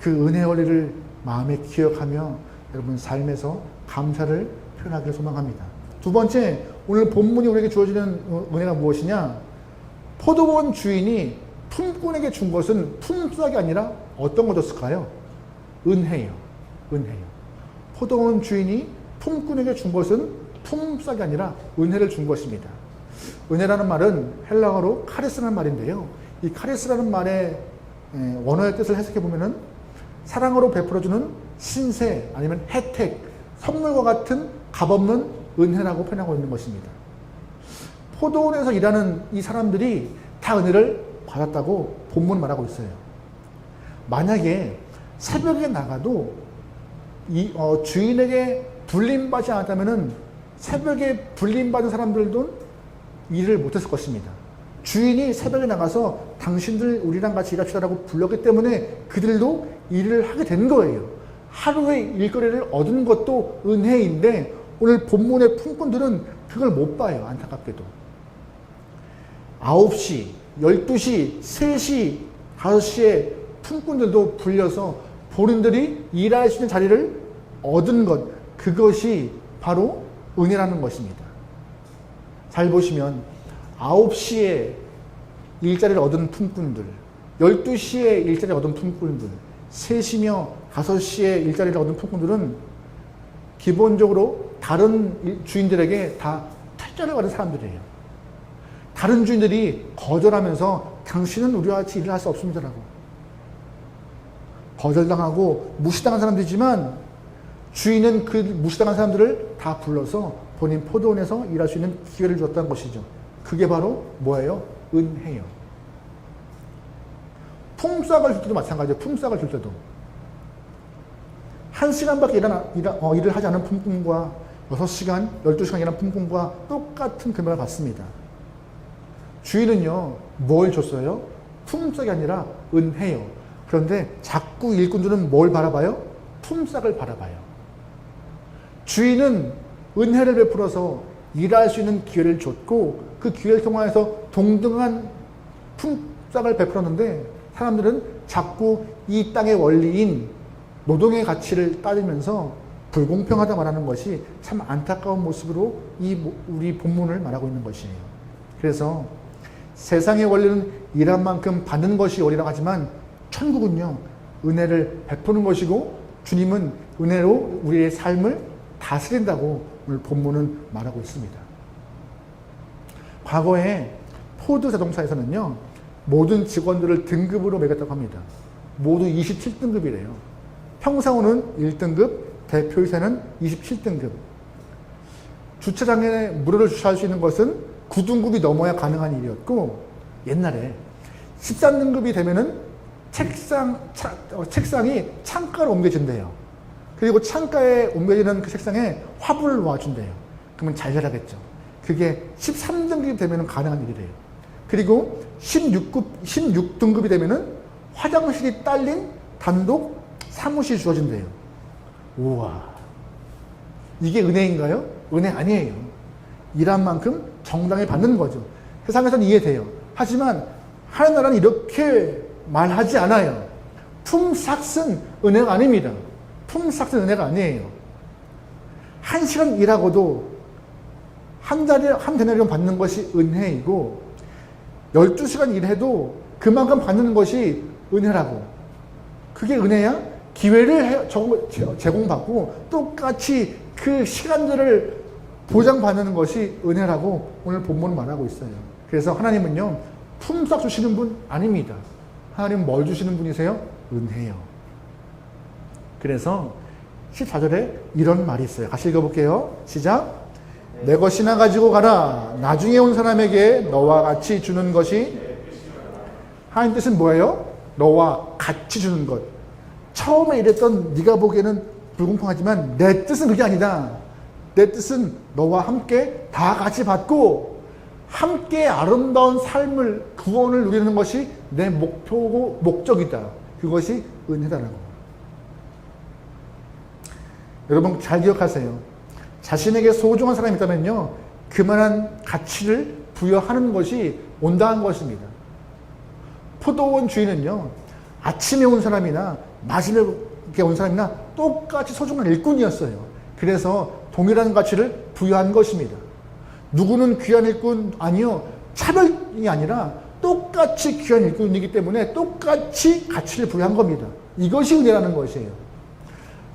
그 은혜의 원리를 마음에 기억하며 여러분 삶에서 감사를 표현하기를 소망합니다. 두 번째, 오늘 본문이 우리에게 주어지는 은혜가 무엇이냐? 포도원 주인이 품꾼에게 준 것은 품삯이 아니라 어떤 거 줬을까요? 은혜요. 은혜요. 포도원 주인이 품꾼에게 준 것은 품삯이 아니라 은혜를 준 것입니다. 은혜라는 말은 헬라어로 카리스라는 말인데요. 이 카리스라는 말의 원어의 뜻을 해석해 보면은 사랑으로 베풀어주는 신세 아니면 혜택, 선물과 같은 값없는 은혜라고 표현하고 있는 것입니다. 포도원에서 일하는 이 사람들이 다 은혜를 받았다고 본문은 말하고 있어요. 만약에 새벽에 나가도 주인에게 불림받지 않았다면 새벽에 불림받은 사람들도 일을 못했을 것입니다. 주인이 새벽에 나가서 당신들 우리랑 같이 일합시다라고 불렀기 때문에 그들도 일을 하게 된 거예요. 하루의 일거리를 얻은 것도 은혜인데 오늘 본문의 품꾼들은 그걸 못 봐요. 안타깝게도. 9시, 12시, 3시, 5시에 품꾼들도 불려서 본인들이 일할 수 있는 자리를 얻은 것, 그것이 바로 은혜라는 것입니다. 잘 보시면 9시에 일자리를 얻은 품꾼들, 12시에 일자리를 얻은 품꾼들, 3시며 5시에 일자리를 얻은 품꾼들은 기본적으로 다른 주인들에게 다 퇴짜를 받은 사람들이에요. 다른 주인들이 거절하면서 당신은 우리와 같이 일을 할 수 없습니다라고 거절당하고 무시당한 사람들이지만 주인은 그 무시당한 사람들을 다 불러서 본인 포도원에서 일할 수 있는 기회를 줬다는 것이죠. 그게 바로 뭐예요? 은혜요. 품삯을 줄 때도 마찬가지예요. 품삯을 줄 때도 1시간밖에 일을 하지 않은 품꾼과 6시간, 12시간 일하는 품꾼과 똑같은 금액을 받습니다. 주인은요, 뭘 줬어요? 품삯이 아니라 은혜요. 그런데 자꾸 일꾼들은 뭘 바라봐요? 품삯을 바라봐요. 주인은 은혜를 베풀어서 일할 수 있는 기회를 줬고 그 기회를 통해서 동등한 품삯을 베풀었는데 사람들은 자꾸 이 땅의 원리인 노동의 가치를 따지면서 불공평하다 말하는 것이 참 안타까운 모습으로 우리 본문을 말하고 있는 것이에요. 그래서 세상의 원리는 일한 만큼 받는 것이 원리라고 하지만 천국은요, 은혜를 베푸는 것이고 주님은 은혜로 우리의 삶을 다스린다고 오늘 본문은 말하고 있습니다. 과거에 포드 자동차에서는요, 모든 직원들을 등급으로 매겼다고 합니다. 모두 27등급이래요. 평사원은 1등급, 대표이사는 27등급. 주차장에 무료로 주차할 수 있는 것은 9등급이 넘어야 가능한 일이었고, 옛날에 13등급이 되면은 책상이 창가로 옮겨진대요. 그리고 창가에 옮겨지는 그 책상에 화분을 놓아준대요. 그러면 잘 자라겠죠. 그게 13등급이 되면 가능한 일이래요. 그리고 16등급이 되면은 화장실이 딸린 단독 사무실이 주어진대요. 우와. 이게 은혜인가요? 은혜 아니에요. 일한 만큼 정당히 받는 거죠. 세상에서는 이해돼요. 하지만 하나님 나라는 이렇게 말하지 않아요. 품삯은 은혜가 아닙니다. 품삯은 은혜가 아니에요. 1시간 일하고도 한 데나리온 받는 것이 은혜이고 12시간 일해도 그만큼 받는 것이 은혜라고. 그게 은혜야? 기회를 제공받고 똑같이 그 시간들을 보장받는 것이 은혜라고 오늘 본문은 말하고 있어요. 그래서 하나님은요, 품삯 주시는 분 아닙니다. 하나님은 뭘 주시는 분이세요? 은혜요. 그래서 14절에 이런 말이 있어요. 같이 읽어볼게요. 시작. 내 것이나 가지고 가라. 나중에 온 사람에게 너와 같이 주는 것이. 하나님 뜻은 뭐예요? 너와 같이 주는 것. 처음에 이랬던 네가 보기에는 불공평하지만 내 뜻은 그게 아니다. 내 뜻은 너와 함께 다 같이 받고 함께 아름다운 삶을, 구원을 누리는 것이 내 목표고 목적이다. 그것이 은혜다라고. 여러분 잘 기억하세요. 자신에게 소중한 사람이 있다면요, 그만한 가치를 부여하는 것이 온당한 것입니다. 포도원 주인은요, 아침에 온 사람이나 마지막에 온 사람이나 똑같이 소중한 일꾼이었어요. 그래서 동일한 가치를 부여한 것입니다. 누구는 귀한 일꾼, 아니요, 차별이 아니라 똑같이 귀한 일꾼이기 때문에 똑같이 가치를 부여한 겁니다. 이것이 은혜라는 것이에요.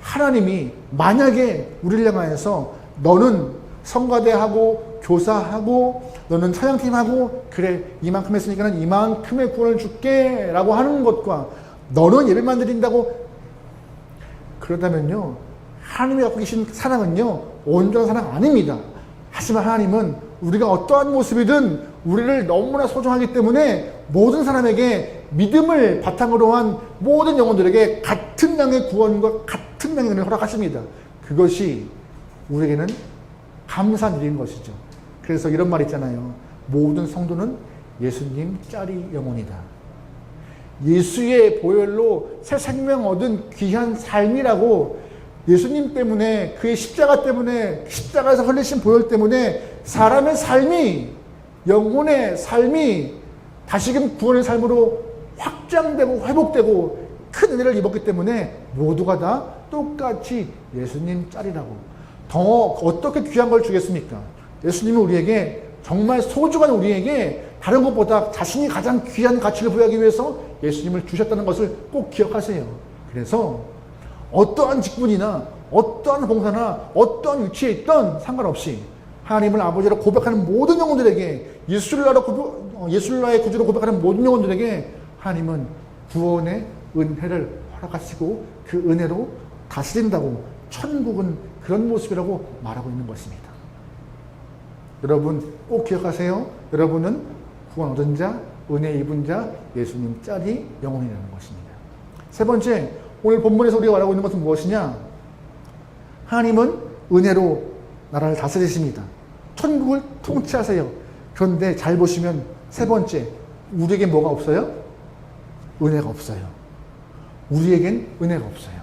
하나님이 만약에 우리를 향하여서 너는 성가대하고 교사하고 너는 찬양팀하고 그래 이만큼 했으니까 이만큼의 구원을 줄게 라고 하는 것과 너는 예배만 드린다고, 그러다면요, 하나님이 갖고 계신 사랑은요 온전한 사랑 아닙니다. 하지만 하나님은 우리가 어떠한 모습이든 우리를 너무나 소중하기 때문에 모든 사람에게 믿음을 바탕으로 한 모든 영혼들에게 같은 양의 구원과 같은 양의 은혜를 허락하십니다. 그것이 우리에게는 감사한 일인 것이죠. 그래서 이런 말 있잖아요. 모든 성도는 예수님 짤이 영혼이다. 예수의 보혈로 새 생명 얻은 귀한 삶이라고, 예수님 때문에, 그의 십자가 때문에, 십자가에서 흘리신 보혈 때문에 사람의 삶이, 영혼의 삶이 다시금 구원의 삶으로 확장되고 회복되고 큰 은혜를 입었기 때문에 모두가 다 똑같이 예수님 짤이라고. 더 어떻게 귀한 걸 주겠습니까? 예수님은 우리에게, 정말 소중한 우리에게 다른 것보다 자신이 가장 귀한 가치를 부여하기 위해서 예수님을 주셨다는 것을 꼭 기억하세요. 그래서 어떠한 직분이나 어떠한 봉사나 어떠한 위치에 있던 상관없이 하나님을 아버지로 고백하는 모든 영혼들에게, 예술나의 구주로 고백하는 모든 영혼들에게 하나님은 구원의 은혜를 허락하시고 그 은혜로 다스린다고, 천국은 그런 모습이라고 말하고 있는 것입니다. 여러분 꼭 기억하세요. 여러분은 구원 얻은 자, 은혜 입은 자, 예수님 짤이 영혼이라는 것입니다. 세 번째, 오늘 본문에서 우리가 말하고 있는 것은 무엇이냐? 하나님은 은혜로 나라를 다스리십니다. 천국을 통치하세요. 그런데 잘 보시면 세 번째, 우리에게 뭐가 없어요? 은혜가 없어요. 우리에겐 은혜가 없어요.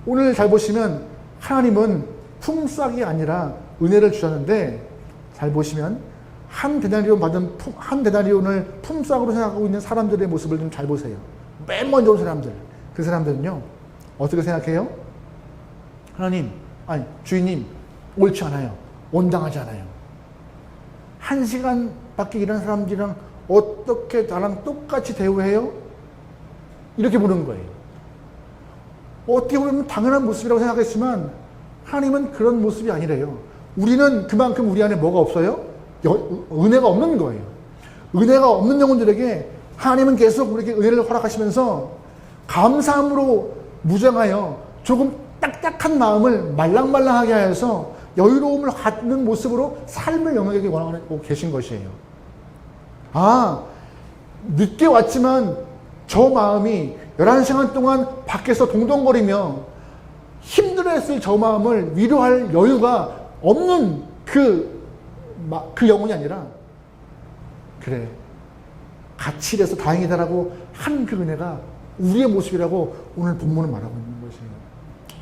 오늘 잘 보시면 하나님은 품삯이 아니라 은혜를 주셨는데, 잘 보시면 한 데나리온을 품삯으로 생각하고 있는 사람들의 모습을 좀 잘 보세요. 맨 먼저 온 사람들, 그 사람들은요 어떻게 생각해요? 하나님, 아니 주인님, 옳지 않아요. 온당하지 않아요. 1시간밖에 일하는 사람들이랑 어떻게 나랑 똑같이 대우해요? 이렇게 보는 거예요. 어떻게 보면 당연한 모습이라고 생각했지만 하나님은 그런 모습이 아니래요. 우리는 그만큼 우리 안에 뭐가 없어요? 은혜가 없는 거예요. 은혜가 없는 영혼들에게 하나님은 계속 우리에게 은혜를 허락하시면서 감사함으로 무장하여 조금 딱딱한 마음을 말랑말랑하게 하여서 여유로움을 갖는 모습으로 삶을 영역에게 원하고 계신 것이에요. 아, 늦게 왔지만 저 마음이 11시간 동안 밖에서 동동거리며 힘들어했을 저 마음을 위로할 여유가 없는 그 영혼이 아니라, 그래, 같이 일해서 다행이다라고 한 그 은혜가 우리의 모습이라고 오늘 본문은 말하고 있는 것이에요.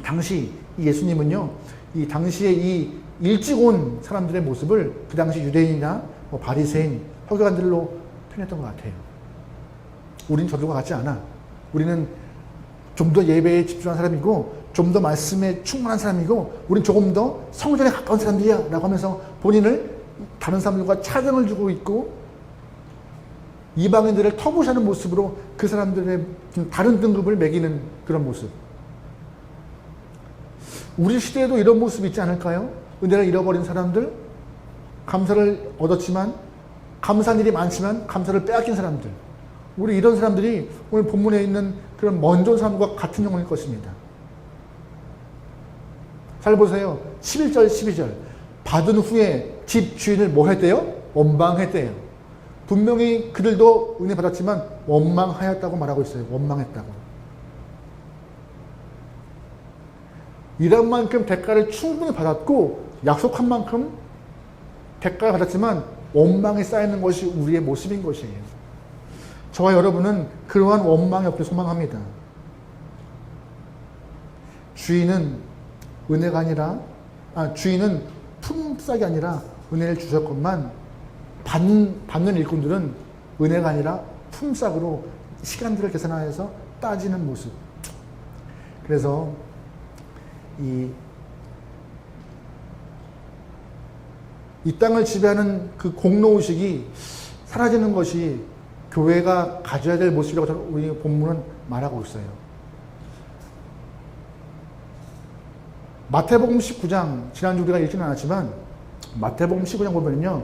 당시 이 예수님은요, 이 당시에 이 일찍 온 사람들의 모습을 그 당시 유대인이나 바리새인, 서기관들로 표현했던 것 같아요. 우린 저들과 같지 않아. 우리는 좀 더 예배에 집중한 사람이고, 좀 더 말씀에 충만한 사람이고, 우린 조금 더 성전에 가까운 사람들이야 라고 하면서 본인을 다른 사람들과 차등을 주고 있고, 이방인들을 터부시하는 모습으로 그 사람들의 다른 등급을 매기는 그런 모습. 우리 시대에도 이런 모습이 있지 않을까요? 은혜를 잃어버린 사람들, 감사를 얻었지만, 감사한 일이 많지만 감사를 빼앗긴 사람들. 우리 이런 사람들이 오늘 본문에 있는 그런 먼저 온 사람과 같은 영혼일 것입니다. 잘 보세요. 11절, 12절. 받은 후에 집 주인을 뭐 했대요? 원망했대요. 분명히 그들도 은혜 받았지만 원망하였다고 말하고 있어요. 원망했다고. 일한 만큼 대가를 충분히 받았고, 약속한 만큼 대가를 받았지만 원망이 쌓이는 것이 우리의 모습인 것이에요. 저와 여러분은 그러한 원망이 없길 소망합니다. 주인은 은혜가 아니라 주인은 품삯이 아니라 은혜를 주셨건만 받는 일꾼들은 은혜가 아니라 품삯으로 시간들을 계산하여서 따지는 모습. 그래서 이 땅을 지배하는 그 공로의식이 사라지는 것이 교회가 가져야 될 모습이라고 우리 본문은 말하고 있어요. 마태복음 19장, 지난주 우리가 읽지는 않았지만 마태복음 19장 보면요,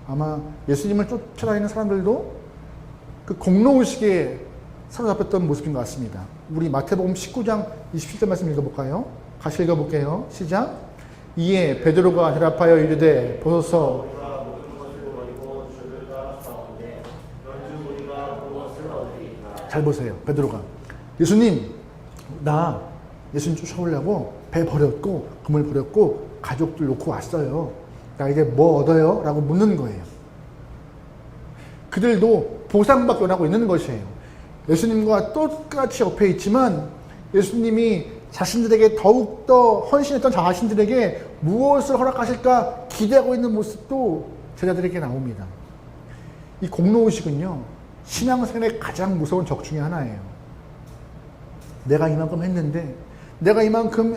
아마 예수님을 쫓아다니는 사람들도 그 공로의식에 사로잡혔던 모습인 것 같습니다. 우리 마태복음 19장 27절 말씀 읽어볼까요? 같이 읽어볼게요. 시작. 이에 베드로가 대답하여 이르되 보소서. 잘 보세요. 베드로가 예수님, 나 예수님 쫓아오려고 배 버렸고 금을 버렸고 가족들 놓고 왔어요. 나에게 뭐 얻어요? 라고 묻는 거예요. 그들도 보상받기 원하고 있는 것이에요. 예수님과 똑같이 옆에 있지만 예수님이 자신들에게 더욱더 헌신했던 자신들에게 무엇을 허락하실까 기대하고 있는 모습도 제자들에게 나옵니다. 이 공로의식은요, 신앙생활의 가장 무서운 적 중에 하나예요. 내가 이만큼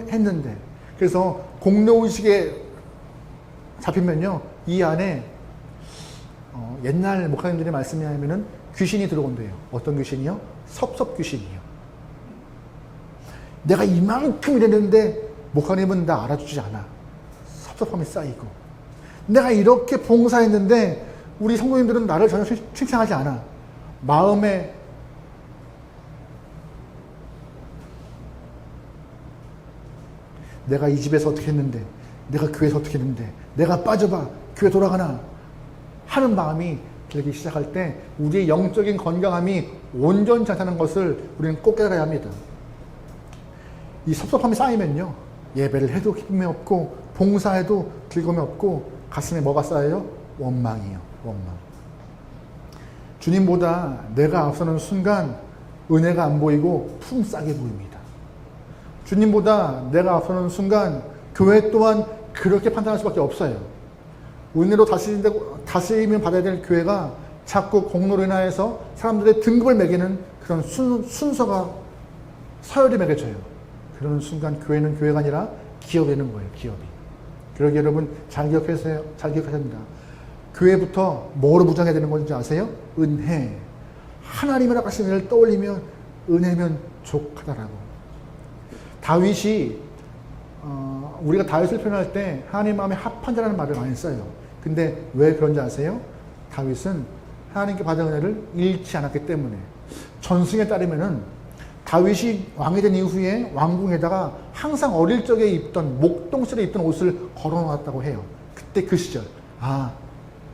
했는데 그래서 공로의식에 잡히면요, 이 안에 옛날 목사님들의 말씀이 하면은 귀신이 들어온대요. 어떤 귀신이요? 섭섭 귀신이요. 내가 이만큼 이랬는데 목사님은 나 알아주지 않아. 섭섭함이 쌓이고, 내가 이렇게 봉사했는데 우리 성도님들은 나를 전혀 칭찬하지 않아. 마음에 내가 이 집에서 어떻게 했는데, 내가 교회에서 어떻게 했는데, 내가 빠져봐 교회 돌아가나 하는 마음이 들기 시작할 때 우리의 영적인 건강함이 온전치 않다는 것을 우리는 꼭 깨달아야 합니다. 이 섭섭함이 쌓이면요, 예배를 해도 기쁨이 없고 봉사해도 즐거움이 없고 가슴에 뭐가 쌓여요? 원망이에요. 원망. 주님보다 내가 앞서는 순간 은혜가 안 보이고 품싸게 보입니다. 주님보다 내가 앞서는 순간 교회 또한 그렇게 판단할 수밖에 없어요. 은혜로 다스리면 받아야 될 교회가 자꾸 공로로 인하여서 사람들의 등급을 매기는 그런 순서가 서열이 매겨져요. 그러는 순간 교회는 교회가 아니라 기업이 되는 거예요. 기업이. 그러기 여러분 잘 기억하셔야 합니다. 교회부터 뭐로 무장해야 되는 건지 아세요? 은혜. 하나님의 허락하신 은혜를 떠올리면 은혜면 족하다라고. 다윗이 우리가 다윗을 표현할 때 하나님 마음에 합한 자라는 말을 많이 써요. 근데 왜 그런지 아세요? 다윗은 하나님께 받은 은혜를 잃지 않았기 때문에. 전승에 따르면은 다윗이 왕이 된 이후에 왕궁에다가 항상 어릴 적에 입던 목동실에 입던 옷을 걸어놨다고 해요. 그때 그 시절,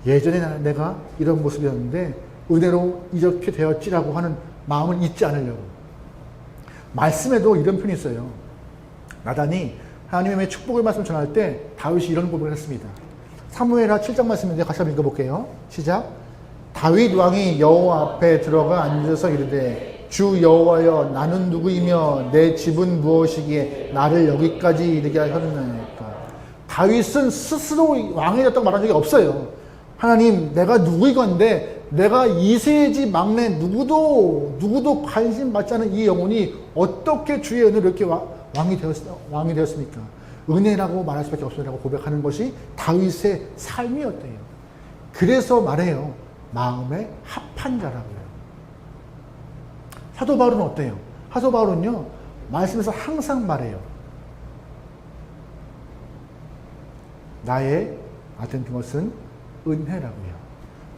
예전에 내가 이런 모습이었는데 은혜로 이렇게 되었지라고 하는 마음을 잊지 않으려고. 말씀에도 이런 표현이 있어요. 나단이 하나님의 축복의 말씀을 전할 때 다윗이 이런 고백을 했습니다. 사무엘하 7장 말씀인데 같이 한번 읽어볼게요. 시작. 다윗 왕이 여호와 앞에 들어가 앉아서 이르되 주 여호와여, 나는 누구이며 내 집은 무엇이기에 나를 여기까지 이르게 하셨나이까. 다윗은 스스로 왕이 됐다고 말한 적이 없어요. 하나님, 내가 누구이건데 내가 이세의 집 막내 누구도 관심 받지 않은 이 영혼이 어떻게 주의 은혜로 이렇게 왕이 되었습니까? 은혜라고 말할 수밖에 없어라고 고백하는 것이 다윗의 삶이었대요. 그래서 말해요. 마음에 합한 자라고요. 사도 바울은 어때요? 사도 바울은요, 말씀에서 항상 말해요. 나의 아된 것은 은혜라고요.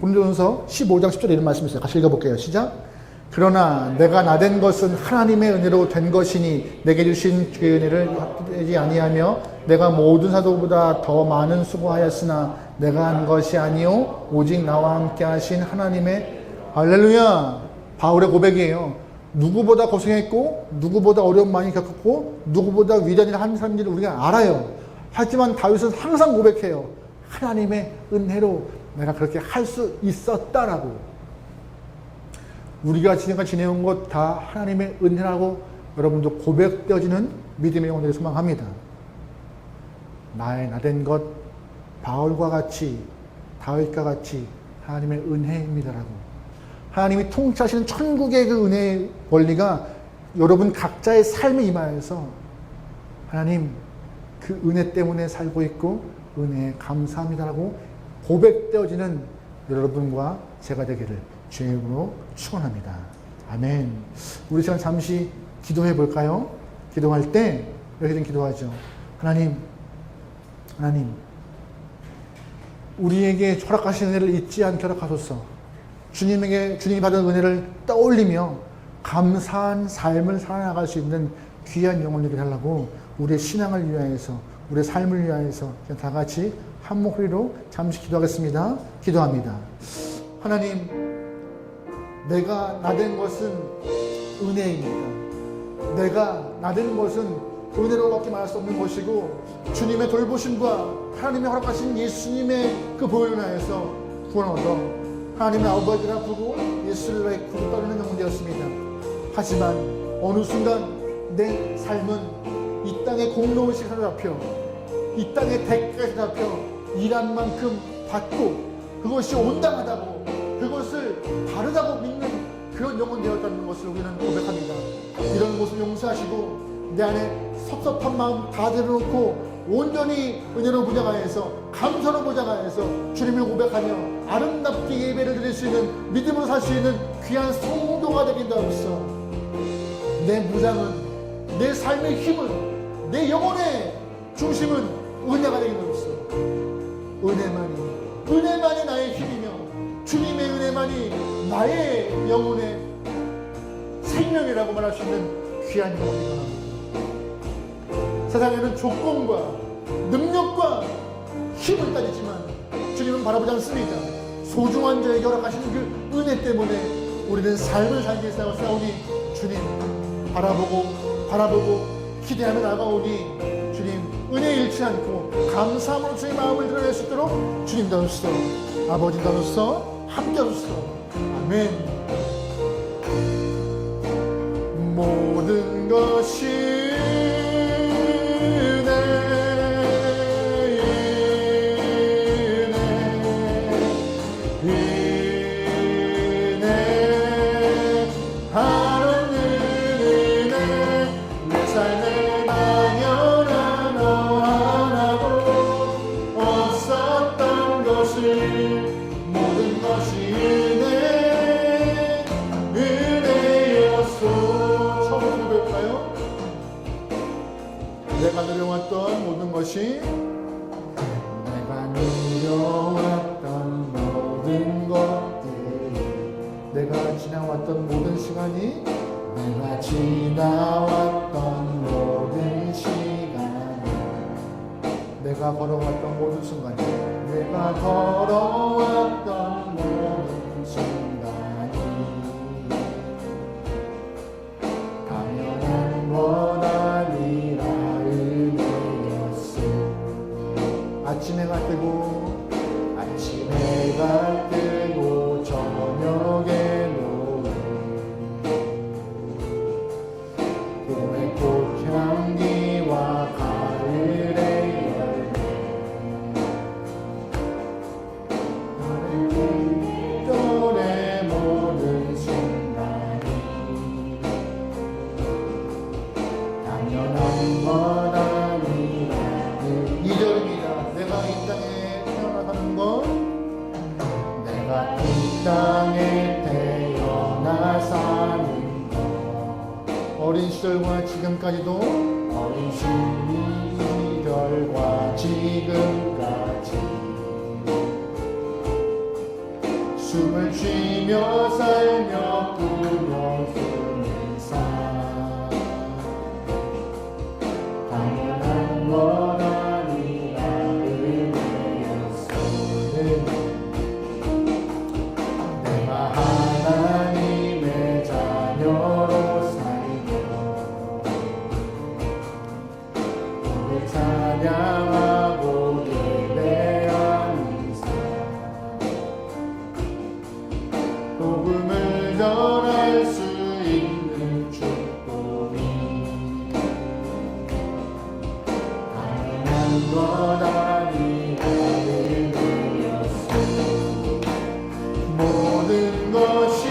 고린도전서 15장 10절에 이런 말씀이 있어요. 같이 읽어볼게요. 시작. 그러나 내가 나된 것은 하나님의 은혜로 된 것이니 내게 주신 그 은혜를 헛되지 아니하며 내가 모든 사도보다 더 많은 수고하였으나 내가 한 것이 아니요 오직 나와 함께 하신 하나님의. 할렐루야. 바울의 고백이에요. 누구보다 고생했고 누구보다 어려움 많이 겪었고 누구보다 위대한 일을 한 사람들을 우리가 알아요. 하지만 다윗은 항상 고백해요. 하나님의 은혜로 내가 그렇게 할 수 있었다라고. 우리가 지금까지 지내온 것 다 하나님의 은혜라고 여러분도 고백되어지는 믿음의 영혼들이 소망합니다. 나의 나된 것 바울과 같이 다윗과 같이 하나님의 은혜입니다라고. 하나님이 통치하시는 천국의 그 은혜의 원리가 여러분 각자의 삶에 임하여서 하나님 그 은혜 때문에 살고 있고 은혜에 감사합니다라고 고백되어지는 여러분과 제가 되기를 주의 이름으로 축원합니다. 아멘. 우리 시간 잠시 기도해 볼까요? 기도할 때 이렇게 좀 기도하죠. 하나님 우리에게 허락하신 은혜를 잊지 않게 허락하소서. 주님이 받은 은혜를 떠올리며 감사한 삶을 살아나갈 수 있는 귀한 영혼이 되게 하려고 우리의 신앙을 위하여서 우리의 삶을 위하여서 다 같이 한 목소리로 잠시 기도하겠습니다. 기도합니다. 하나님, 내가 나된 것은 은혜입니다. 내가 나된 것은 은혜로밖에 말할 수 없는 것이고 주님의 돌보심과 하나님의 허락하신 예수님의 그 보혈로 인하여서 구원 얻어 하나님의 아버지라 부르고 예수를 부르고 따르는 영혼 되었습니다. 하지만 어느 순간 내 삶은 이 땅의 공로의식에 사로잡혀 이 땅의 대가에 사로잡혀 일한 만큼 받고 그것이 온당하다고 그것을 바르다고 믿는 그런 영혼 되었다는 것을 우리는 고백합니다. 이런 모습 용서하시고 내 안에 섭섭한 마음 다 내려놓고 온전히 은혜로 무장하여서 감사로 무장하여서 주님을 고백하며 아름답게 예배를 드릴 수 있는 믿음으로 살 수 있는 귀한 성도가 되긴다로써 내 무장은 내 삶의 힘은 내 영혼의 중심은 은혜가 되긴다로써 은혜만이 나의 힘이며 주님의 은혜만이 나의 영혼의 생명이라고 말할 수 있는 귀한 영혼이 바랍니다. 세상에는 조건과 능력과 힘을 따지지만 주님은 바라보지 않습니다. 소중한 자에게 허락하시는 그 은혜 때문에 우리는 삶을 살기 위해서 싸우니 주님 바라보고 기대하며 나아가오니 주님 은혜 잃지 않고 감사함으로 주의 마음을 드러낼 수 있도록 주님다로서 아버지다로서 함께하소서. 아멘. 모든 것이 내가 누려왔던 모든 것이 내가 지나왔던 모든 시간이 내가 지나왔던 모든 시간이 내가 걸어왔던 모든 순간이 내가 걸어왔던 모든 순간이 당연한 것 아니라 아침에 가 뜨고 저녁에 노을 봄의 꽃향기와 가을의 열매 하늘빛결의 모든 순간이 당연한 것 아니라 2절입니다. 내가 이 땅에 태어나가는 건 내가 이 땅에 태어나 사는 것 어린 시절과 지금까지도 어린 시절과 지금까지 숨을 쉬며 살며 꾸며주는 삶 당연한 것 하나님의 자녀로 살며 그를 찬양하고 예배하는 삶 복음을 전할 것 아니하리니 모든 것이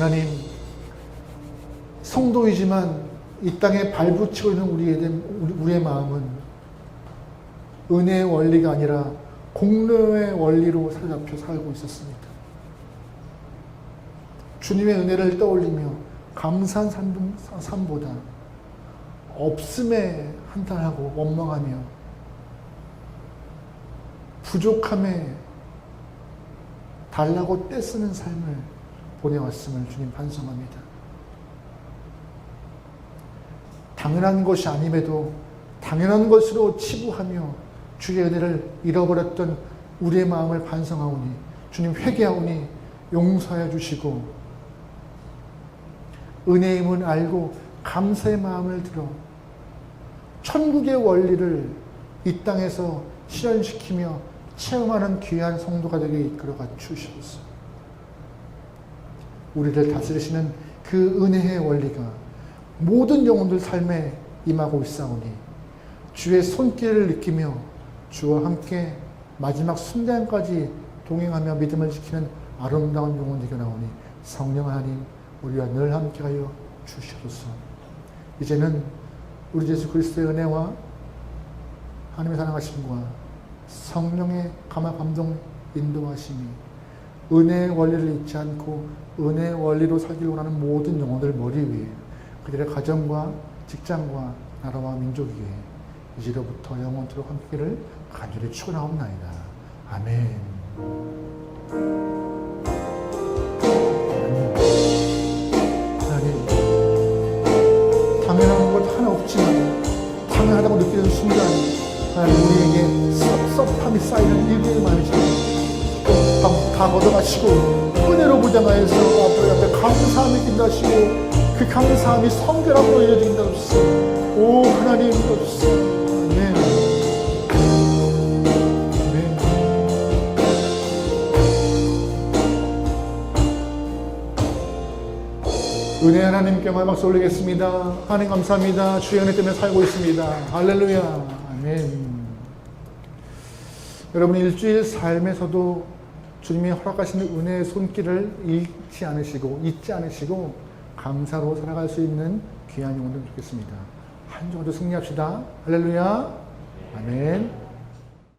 하나님, 성도이지만 이 땅에 발붙이고 있는 우리의 마음은 은혜의 원리가 아니라 공로의 원리로 사로잡혀 살고 있었습니다. 주님의 은혜를 떠올리며 감사한 삶보다 없음에 한탄하고 원망하며 부족함에 달라고 떼쓰는 삶을 보내왔음을 주님 반성합니다. 당연한 것이 아님에도 당연한 것으로 치부하며 주의 은혜를 잃어버렸던 우리의 마음을 반성하오니 주님 회개하오니 용서해 주시고 은혜임을 알고 감사의 마음을 들어 천국의 원리를 이 땅에서 실현시키며 체험하는 귀한 성도가 되게 이끌어가 주시옵소서. 우리를 다스리시는 그 은혜의 원리가 모든 영혼들 삶에 임하고 있사오니 주의 손길을 느끼며 주와 함께 마지막 순간까지 동행하며 믿음을 지키는 아름다운 영혼 되게 나오니 성령 하나님 우리와 늘 함께하여 주시옵소서. 이제는 우리 예수 그리스도의 은혜와 하나님의 사랑하심과 성령의 감화 감동 인도하심이 은혜의 원리를 잊지 않고 은혜의 원리로 살기를 원하는 모든 영혼들 머리 위에 그들의 가정과 직장과 나라와 민족 위에 이제로부터 영원토록 함께를 간절히 축원하옵나이다. 아멘. 하나님, 당연한 것 하나 없지만 당연하다고 느끼는 순간 하나님 우리에게 섭섭함이 쌓이는 일들이 많으시고 다 걷어가시고 은혜로 무장하여서 앞에 감사함이 있긴다 하시고 그 감사함이 성결함으로 이어진다 하시고 오 하나님 믿어주세요. 아멘. 아멘. 은혜 하나님께 박수 올리겠습니다. 하나님 감사합니다. 주의 은혜 때문에 살고 있습니다. 할렐루야. 아멘. 여러분 일주일 삶에서도 주님이 허락하시는 은혜의 손길을 잊지 않으시고 감사로 살아갈 수 있는 귀한 영혼들 좋겠습니다. 한 주간도 승리합시다. 할렐루야. 아멘.